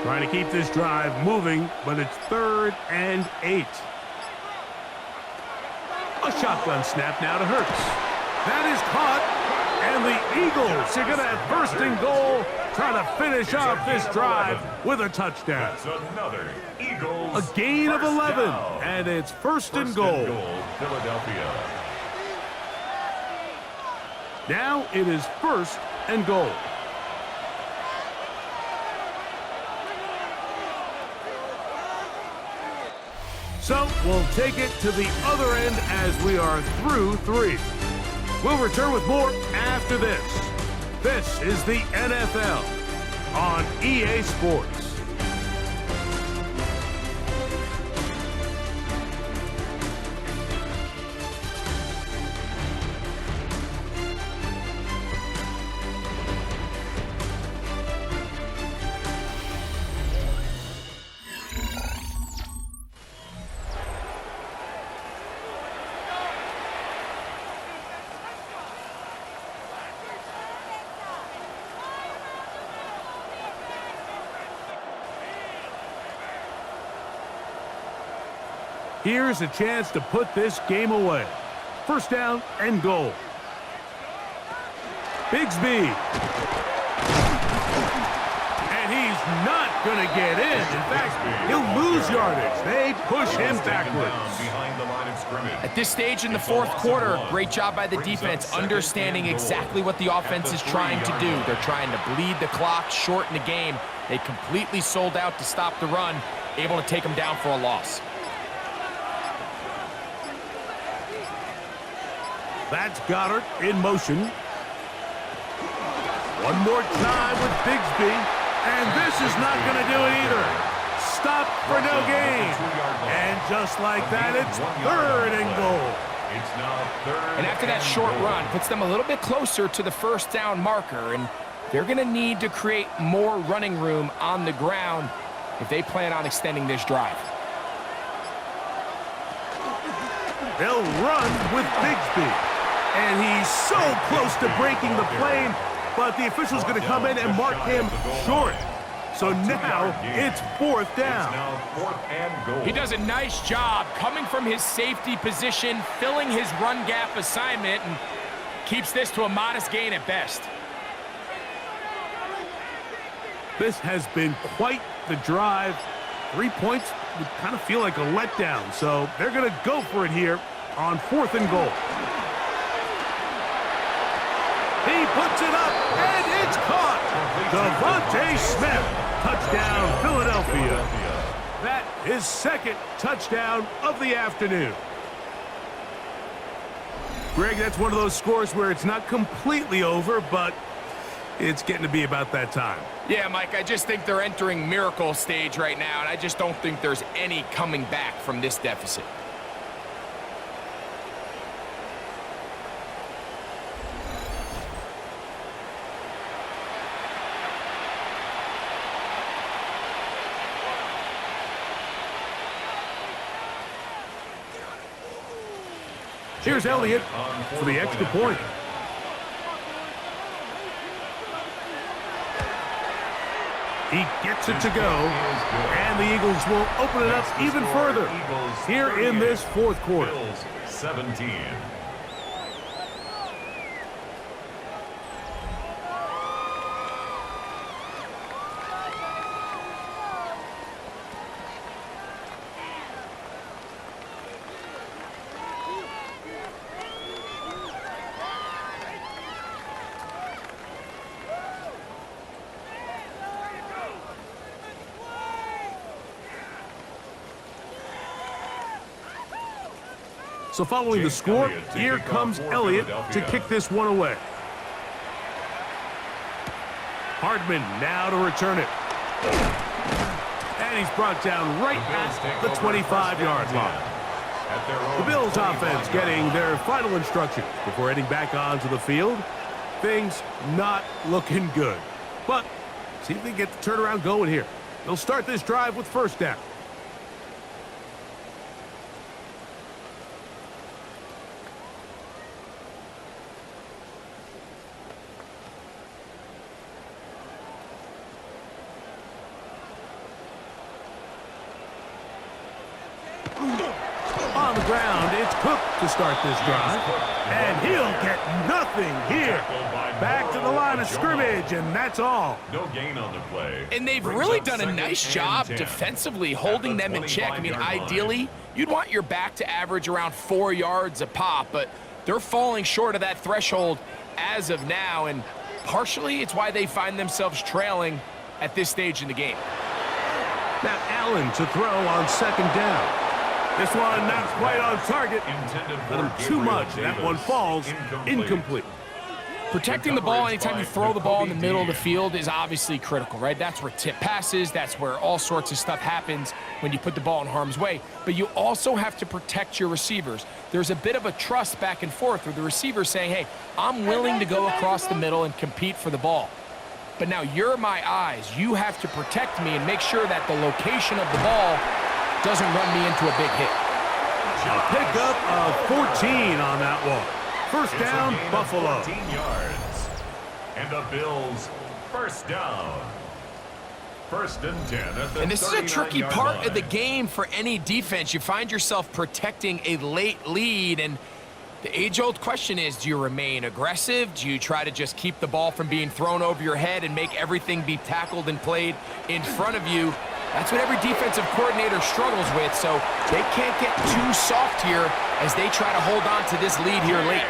Trying to keep this drive moving, but it's 3rd and 8. A shotgun snap now to Hurts. That is caught, and the Eagles are going to have 1st and goal, trying to finish off this drive with a touchdown. That's another Eagles. A gain of 11, down. and it's 1st and goal. Philadelphia. Now it is 1st and goal. So we'll take it to the other end as we are through 3. We'll return with more after this. This is the NFL on EA Sports. Here's a chance to put this game away. 1st down and goal. Bigsby. And he's not going to get in. In fact, he'll lose yardage. They push him backwards. Behind the line of scrimmage. At this stage in the 4th quarter, great job by the defense, understanding exactly what the offense is trying to do. They're trying to bleed the clock, shorten the game. They completely sold out to stop the run, able to take them down for a loss. That's Goddard in motion. One more time with Bigsby. And this is not going to do it either. Stop for no gain. And just like that, it's 3rd and goal. It's now 3rd. And after that short run, puts them a little bit closer to the 1st down marker. And they're going to need to create more running room on the ground if they plan on extending this drive. They'll run with Bigsby. And he's so close to breaking the plane, but the official's going to come in and mark him short. So now it's 4th down. It's now 4th and goal. He does a nice job coming from his safety position, filling his run gap assignment, and keeps this to a modest gain at best. This has been quite the drive. 3 points would kind of feel like a letdown, so they're going to go for it here on 4th and goal. He puts it up, and it's caught. Devontae Smith, touchdown, Philadelphia. That is 2nd touchdown of the afternoon. Greg, that's one of those scores where it's not completely over, but it's getting to be about that time. Yeah, Mike, I just think they're entering miracle stage right now, and I just don't think there's any coming back from this deficit. Here's Elliott for the extra point. He gets it to go, and the Eagles will open it up even further here in this 4th quarter. 17. So following the score, here comes Elliott to kick this one away. Hardman now to return it. And he's brought down right at the 25-yard line. at their own The Bills 25 offense yard getting line. their final instructions before heading back onto the field. Things not looking good. But see if they get the turnaround going here. They'll start this drive with first down. On the ground, it's Cook to start this drive. And he'll get nothing here. Back to the line of scrimmage, and that's all. No gain on the play. And they've Brings really up done a second nice and job 10 defensively at holding the them in check. I mean, 25-yard line. ideally, you'd want your back to average around 4 yards a pop, but they're falling short of that threshold as of now, and partially it's why they find themselves trailing at this stage in the game. Now Allen to throw on second down. This one not quite on target. Intended for Let him too Gabriel much. That one Davis. falls incomplete. Protecting the ball anytime you throw the ball in the middle of the field is obviously critical, right? That's where tip passes, that's where all sorts of stuff happens when you put the ball in harm's way. But you also have to protect your receivers. There's a bit of a trust back and forth where the receiver's saying, hey, I'm willing to go across the middle and compete for the ball. But now you're my eyes. You have to protect me and make sure that the location of the ball doesn't run me into a big hit. A pickup of 14 on that one. First It's a down, gain of Buffalo. 14 yards. And the Bills first down. First and 10 at the And this is a tricky 39-yard part line. of the game for any defense. You find yourself protecting a late lead, and the age-old question is, do you remain aggressive? Do you try to just keep the ball from being thrown over your head and make everything be tackled and played in front of you? That's what every defensive coordinator struggles with, so they can't get too soft here as they try to hold on to this lead here late.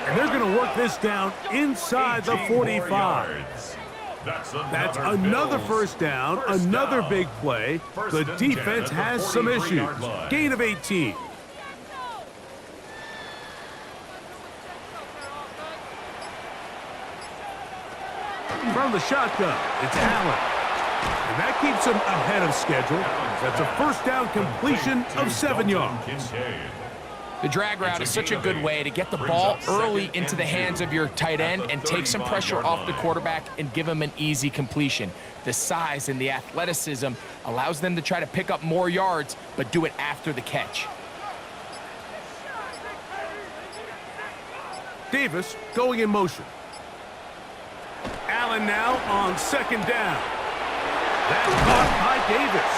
And they're going to work this down inside the 18 more 45. yards. That's another Bills first down, first another down. big play. First The and 10 defense at the has some 43-yard issues. line. Gain of 18. From the shotgun, it's Allen. And that keeps him ahead of schedule. That's a first down completion of 7 yards. The drag route is such a good way to get the ball early into the hands of your tight end and take some pressure off the quarterback and give him an easy completion. The size and the athleticism allows them to try to pick up more yards, but do it after the catch. Davis going in motion. Allen now on second down. That's caught by Davis.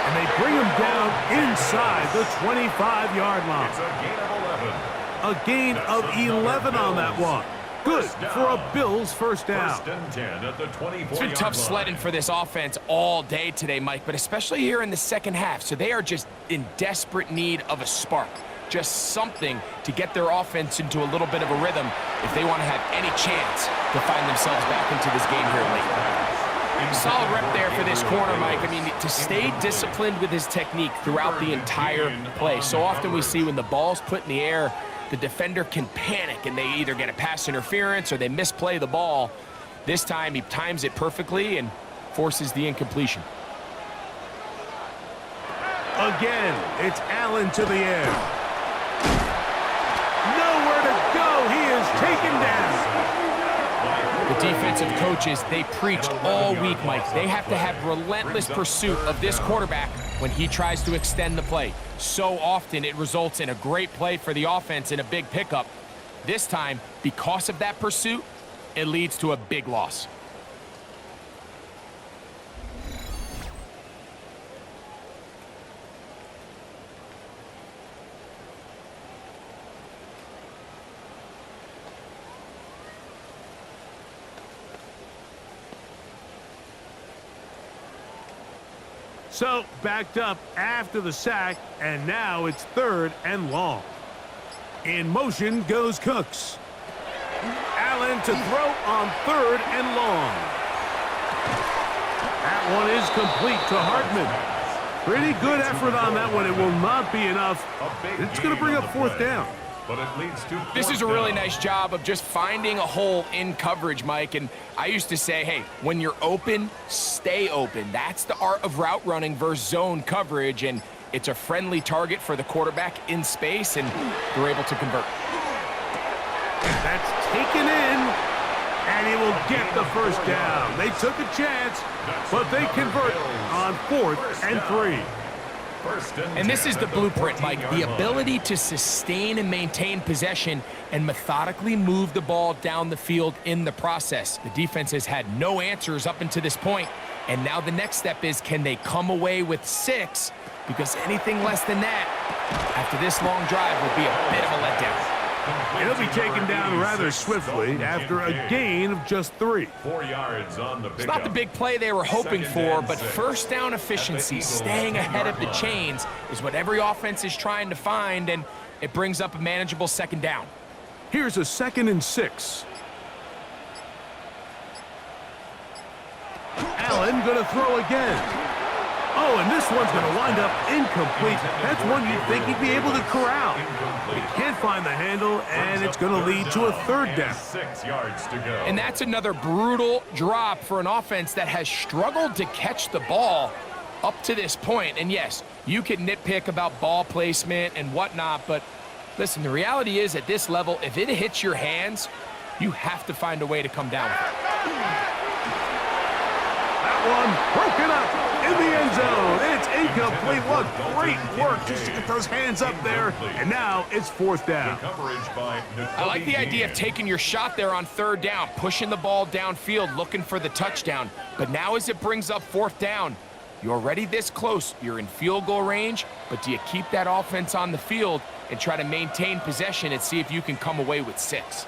And they bring him down inside the 25-yard line. It's a gain of 11. A gain of 11 on that one. Good for a Bills first down. First and 10 at the 24-yard It's been tough sledding for this offense all day today, Mike, but especially here in the second half. So they are just in desperate need of a spark. Just something to get their offense into a little bit of a rhythm if they want to have any chance to find themselves back into this game here late. Solid rep there for this corner, Mike. I mean, to stay disciplined with his technique throughout the entire play. So often we see when the ball's put in the air, the defender can panic and they either get a pass interference or they misplay the ball. This time he times it perfectly and forces the incompletion. Again, it's Allen to the air. Nowhere to go. He is taken down. The defensive coaches, they preached all week, Mike. They have to have relentless pursuit of this quarterback when he tries to extend the play. So often it results in a great play for the offense and a big pickup. This time, because of that pursuit, it leads to a big loss. So backed up after the sack, and now it's third and long. In motion goes Cooks. Allen to throw on third and long. That one is complete to Hartman. Pretty good effort on that one. It will not be enough. It's going to bring up fourth down. But it leads to This is a fourth really down. nice job of just finding a hole in coverage, Mike. And I used to say, hey, when you're open, stay open. That's the art of route running versus zone coverage. And It's a friendly target for the quarterback in space, and they're able to convert. That's taken in, and he will get the first down. They took a chance, but they convert on 4th and 3. And this is the blueprint, Mike. The ability to sustain and maintain possession and methodically move the ball down the field in the process. The defense has had no answers up until this point, and now the next step is, can they come away with 6? Because anything less than that, after this long drive, would be a bit of a letdown. He'll be taken down rather swiftly after a gain of just 3. 4 yards on the pickup. It's not the big play they were hoping for, but first down efficiency, staying ahead of the chains, is what every offense is trying to find, and it brings up a manageable second down. Here's a 2nd and 6. Allen going to throw again. Oh, and this one's going to wind up incomplete. That's one you'd think he'd be able to corral. He can't find the handle, and it's going to lead to a 3rd down. 6 yards to go. And that's another brutal drop for an offense that has struggled to catch the ball up to this point. And yes, you can nitpick about ball placement and whatnot, but listen, the reality is at this level, if it hits your hands, you have to find a way to come down with it. That one broken up in the end zone. It's incomplete. What great work just to get those hands up there. And now it's 4th down. I like the idea of taking your shot there on 3rd down, pushing the ball downfield, looking for the touchdown. But now as it brings up 4th down, you're already this close. You're in field goal range, but do you keep that offense on the field and try to maintain possession and see if you can come away with 6?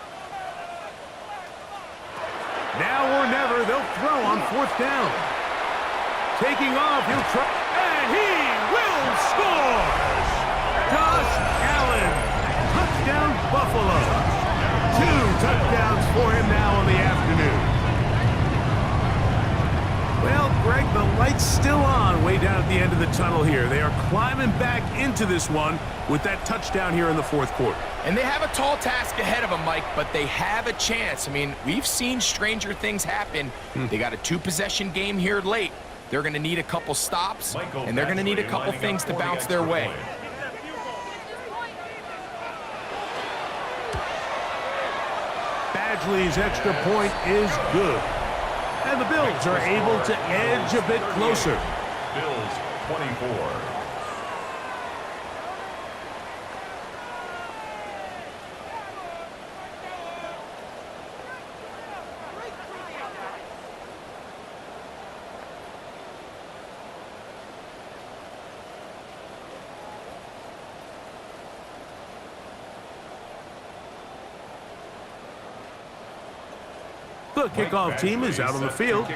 Now or never, they'll throw on 4th down. Taking off, he'll try, and he will score! Josh Allen, touchdown Buffalo. 2 touchdowns for him now in the afternoon. Well, Greg, the light's still on way down at the end of the tunnel here. They are climbing back into this one with that touchdown here in the 4th quarter. And they have a tall task ahead of them, Mike, but they have a chance. I mean, we've seen stranger things happen. They got a 2-possession game here late. They're going to need a couple stops, and they're going to need a couple things to bounce their way. Badgley's extra point is good. And the Bills are able to edge a bit closer. Bills 24. The kickoff team is out on the field,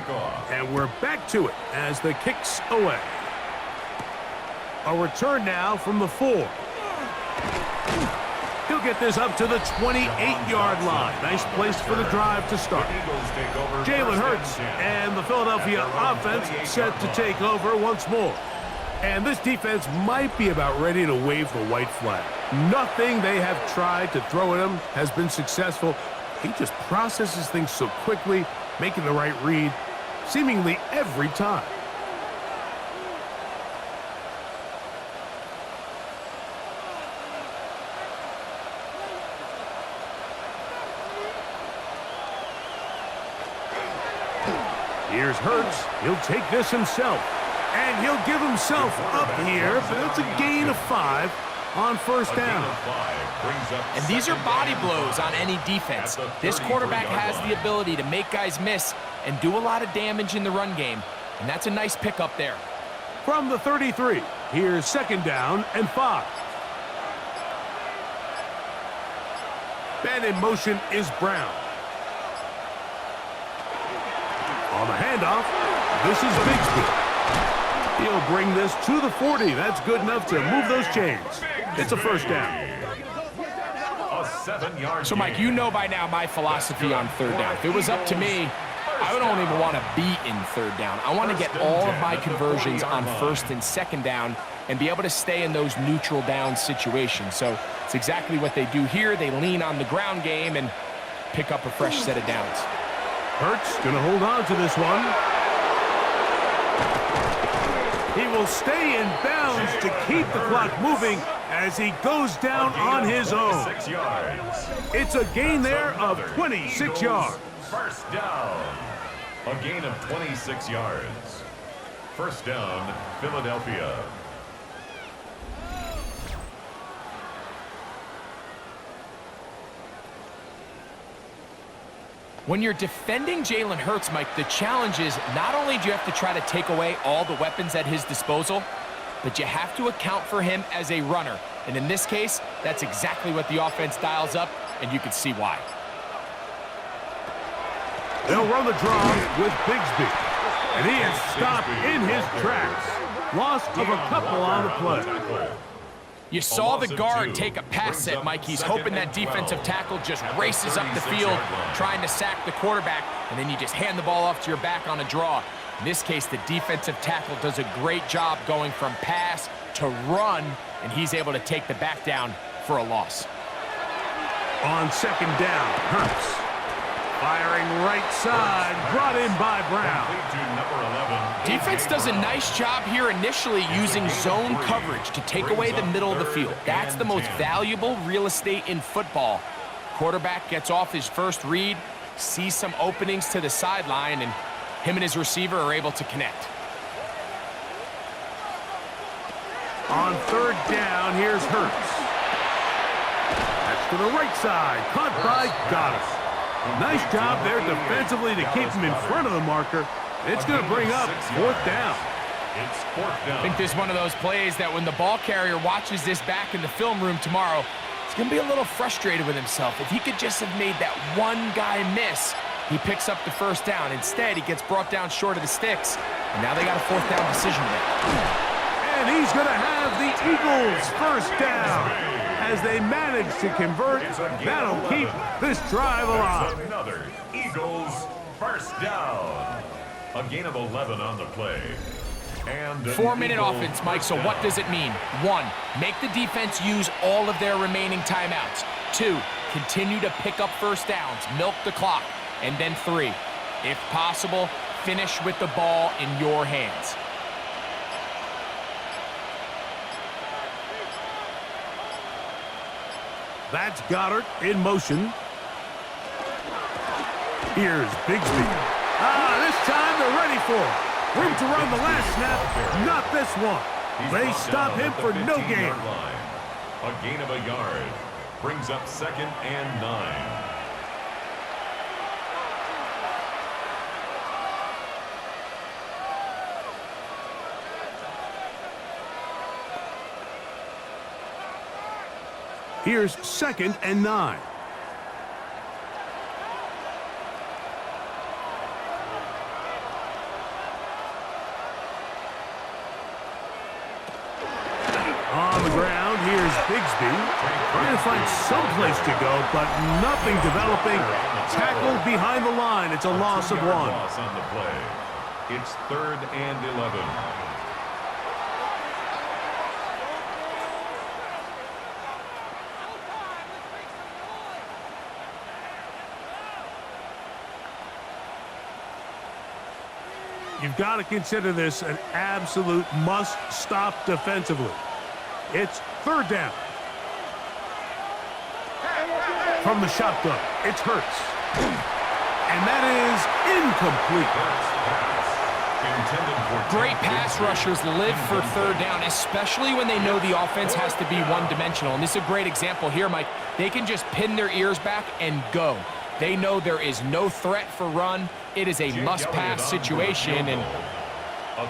and we're back to it as the kick's away. A return now from the 4. He'll get this up to the 28-yard line. Nice place for the drive to start. Jalen Hurts and the Philadelphia offense set to take over once more. And this defense might be about ready to wave the white flag. Nothing they have tried to throw at him has been successful. He just processes things so quickly, making the right read, seemingly every time. Here's Hurts. He'll take this himself. And he'll give himself up here, but it's a gain of 5 on 1st down. And these are body blows on any defense. This quarterback has the ability to make guys miss and do a lot of damage in the run game. And that's a nice pickup there. From the 33, here's 2nd down and 5. And in motion is Brown. On the handoff, this is Bigsby. He'll bring this to the 40. That's good enough to move those chains. It's a 1st down. So, Mike, you know by now my philosophy on 3rd down. If it was up to me, I don't even want to be in 3rd down. I want to get all of my conversions on 1st and 2nd down and be able to stay in those neutral down situations. So it's exactly what they do here. They lean on the ground game and pick up a fresh set of downs. Hurts going to hold on to this one. He will stay in bounds to keep the clock moving as he goes down on his own. 6 yards. It's a gain there of 26 yards. First down. A gain of 26 yards. First down, Philadelphia. When you're defending Jalen Hurts, Mike, the challenge is not only do you have to try to take away all the weapons at his disposal, but you have to account for him as a runner. And in this case, that's exactly what the offense dials up, and you can see why. They'll run the draw with Bigsby. And he is stopped in his tracks. Loss of a couple on the play. You saw the guard take a pass set, Mike. He's hoping that defensive tackle just races up the field, trying to sack the quarterback, and then you just hand the ball off to your back on a draw. In this case, the defensive tackle does a great job going from pass to run, and he's able to take the back down for a loss. On second down, Hurts. Firing right side, brought in by Brown. Defense does a nice job here initially using zone coverage to take away the middle of the field. That's the most valuable real estate in football. Quarterback gets off his first read, sees some openings to the sideline, and him and his receiver are able to connect. On third down, here's Hurts. That's to the right side, caught by Goddard. Nice job there defensively to keep him in front of the marker. It's going to bring up fourth down. It's fourth down. I think this is one of those plays that when the ball carrier watches this back in the film room tomorrow, he's going to be a little frustrated with himself. If he could just have made that one guy miss, he picks up the first down. Instead, he gets brought down short of the sticks, and now they got a fourth down decision to make. And he's going to have the Eagles first down. As they manage to convert, that'll keep this drive alive. Another Eagles first down. A gain of 11 on the play. And 4-minute offense, Mike, so what does it mean? 1, make the defense use all of their remaining timeouts. 2, continue to pick up first downs, milk the clock. And then 3, if possible, finish with the ball in your hands. That's Goddard in motion. Here's Bigsby. This time they're ready for it. Room to run the last snap, not this one. They stop him for no gain. A gain of a yard brings up second and 9. Here's second and 9. On the ground, here's Bigsby. Trying to find some place to go, but nothing developing. Tackled behind the line. It's a loss of 1. Loss on the play. It's third and 11. You've got to consider this an absolute must-stop defensively. It's third down. From the shotgun, it's Hurts. And that is incomplete. Great pass rushers live for third down, especially when they know the offense has to be one-dimensional. And this is a great example here, Mike. They can just pin their ears back and go. They know there is no threat for run. It is a must-pass situation, and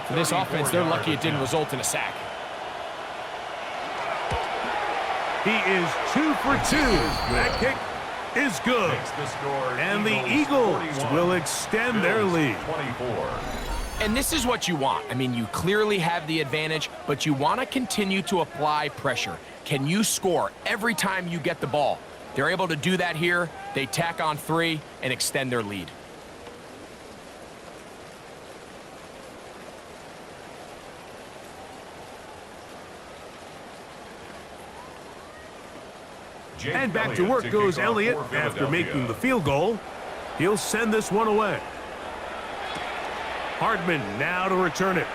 for this offense, they're lucky it didn't result in a sack. He is 2 for 2. That kick is good. And the Eagles will extend their lead. And this is what you want. I mean, you clearly have the advantage, but you want to continue to apply pressure. Can you score every time you get the ball? They're able to do that here. They tack on 3 and extend their lead. And back to work goes Elliott after making the field goal. He'll send this one away. Hardman now to return it.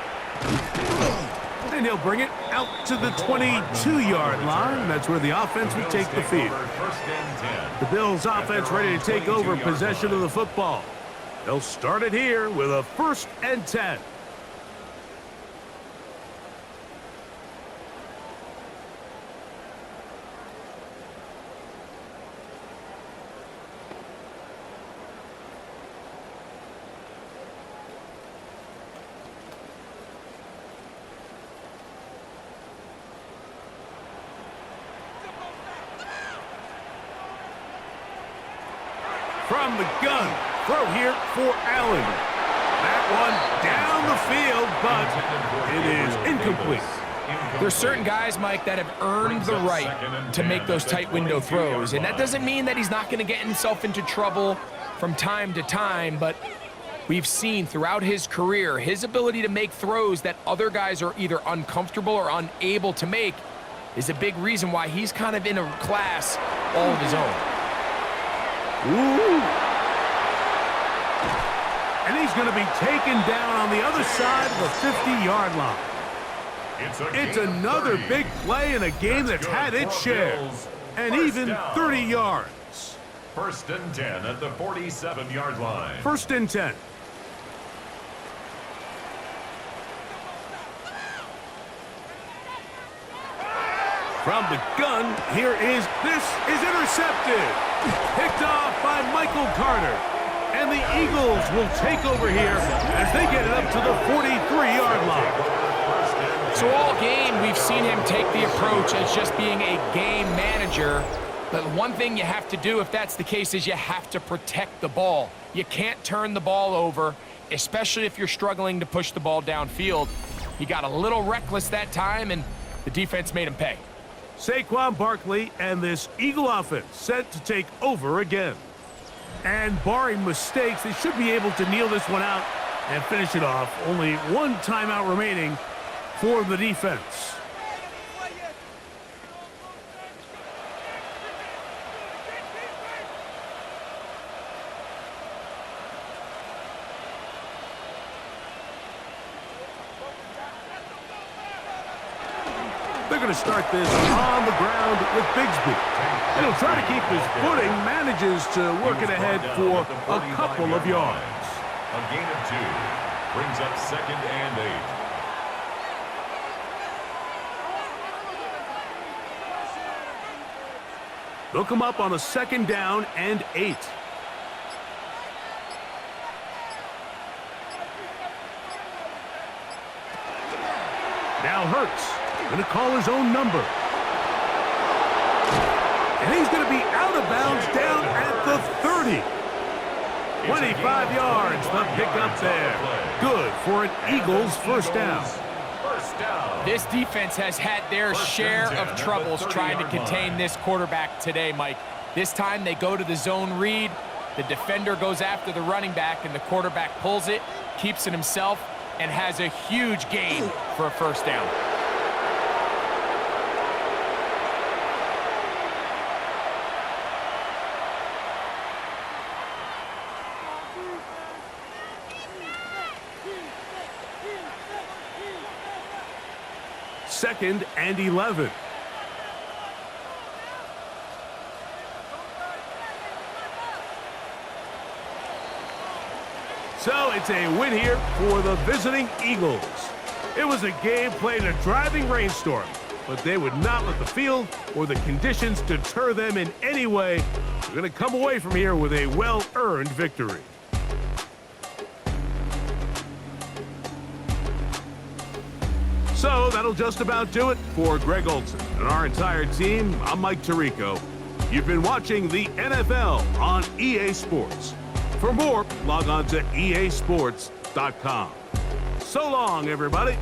And he'll bring it out to the 22-yard line. That's where the offense will take the field. First and 10. The Bills offense ready to take over possession of the football. They'll start it here with a 1st and 10. From the gun, throw here for Allen. That one down the field, but it is incomplete. There's certain guys, Mike, that have earned the right to make those tight window throws, and that doesn't mean that he's not going to get himself into trouble from time to time, but we've seen throughout his career his ability to make throws that other guys are either uncomfortable or unable to make is a big reason why he's kind of in a class all of his own. Ooh. And he's going to be taken down on the other side of the 50-yard line. It's another big play in a game that's had its share. And even 30 yards. 1st and 10 at the 47-yard line. 1st and 10. From the gun, this is intercepted. Picked off by Michael Carter. And the Eagles will take over here as they get it up to the 43-yard line. So all game, we've seen him take the approach as just being a game manager. But one thing you have to do if that's the case is you have to protect the ball. You can't turn the ball over, especially if you're struggling to push the ball downfield. He got a little reckless that time, and the defense made him pay. Saquon Barkley and this Eagle offense set to take over again. And barring mistakes, they should be able to kneel this one out and finish it off. Only one timeout remaining for the defense. They're going to start this on the ground with Bigsby. And he'll try to keep his footing, manages to work it ahead for a couple of yards. A gain of 2 brings up 2nd and 8. They'll come up on a 2nd down and 8. Now Hurts going to call his own number. And he's going to be out of bounds down at the 30. 25 yards, the pickup there. Good for an Eagles 1st down. This defense has had their share of troubles trying to contain this quarterback today, Mike. This time they go to the zone read. The defender goes after the running back, and the quarterback pulls it, keeps it himself, and has a huge gain for a 1st down. Second and 11. So it's a win here for the visiting Eagles. It was a game played in a driving rainstorm, but they would not let the field or the conditions deter them in any way. They're going to come away from here with a well-earned victory. So that'll just about do it for Greg Olson and our entire team. I'm Mike Tirico. You've been watching the NFL on EA Sports. For more, log on to easports.com. So long, everybody.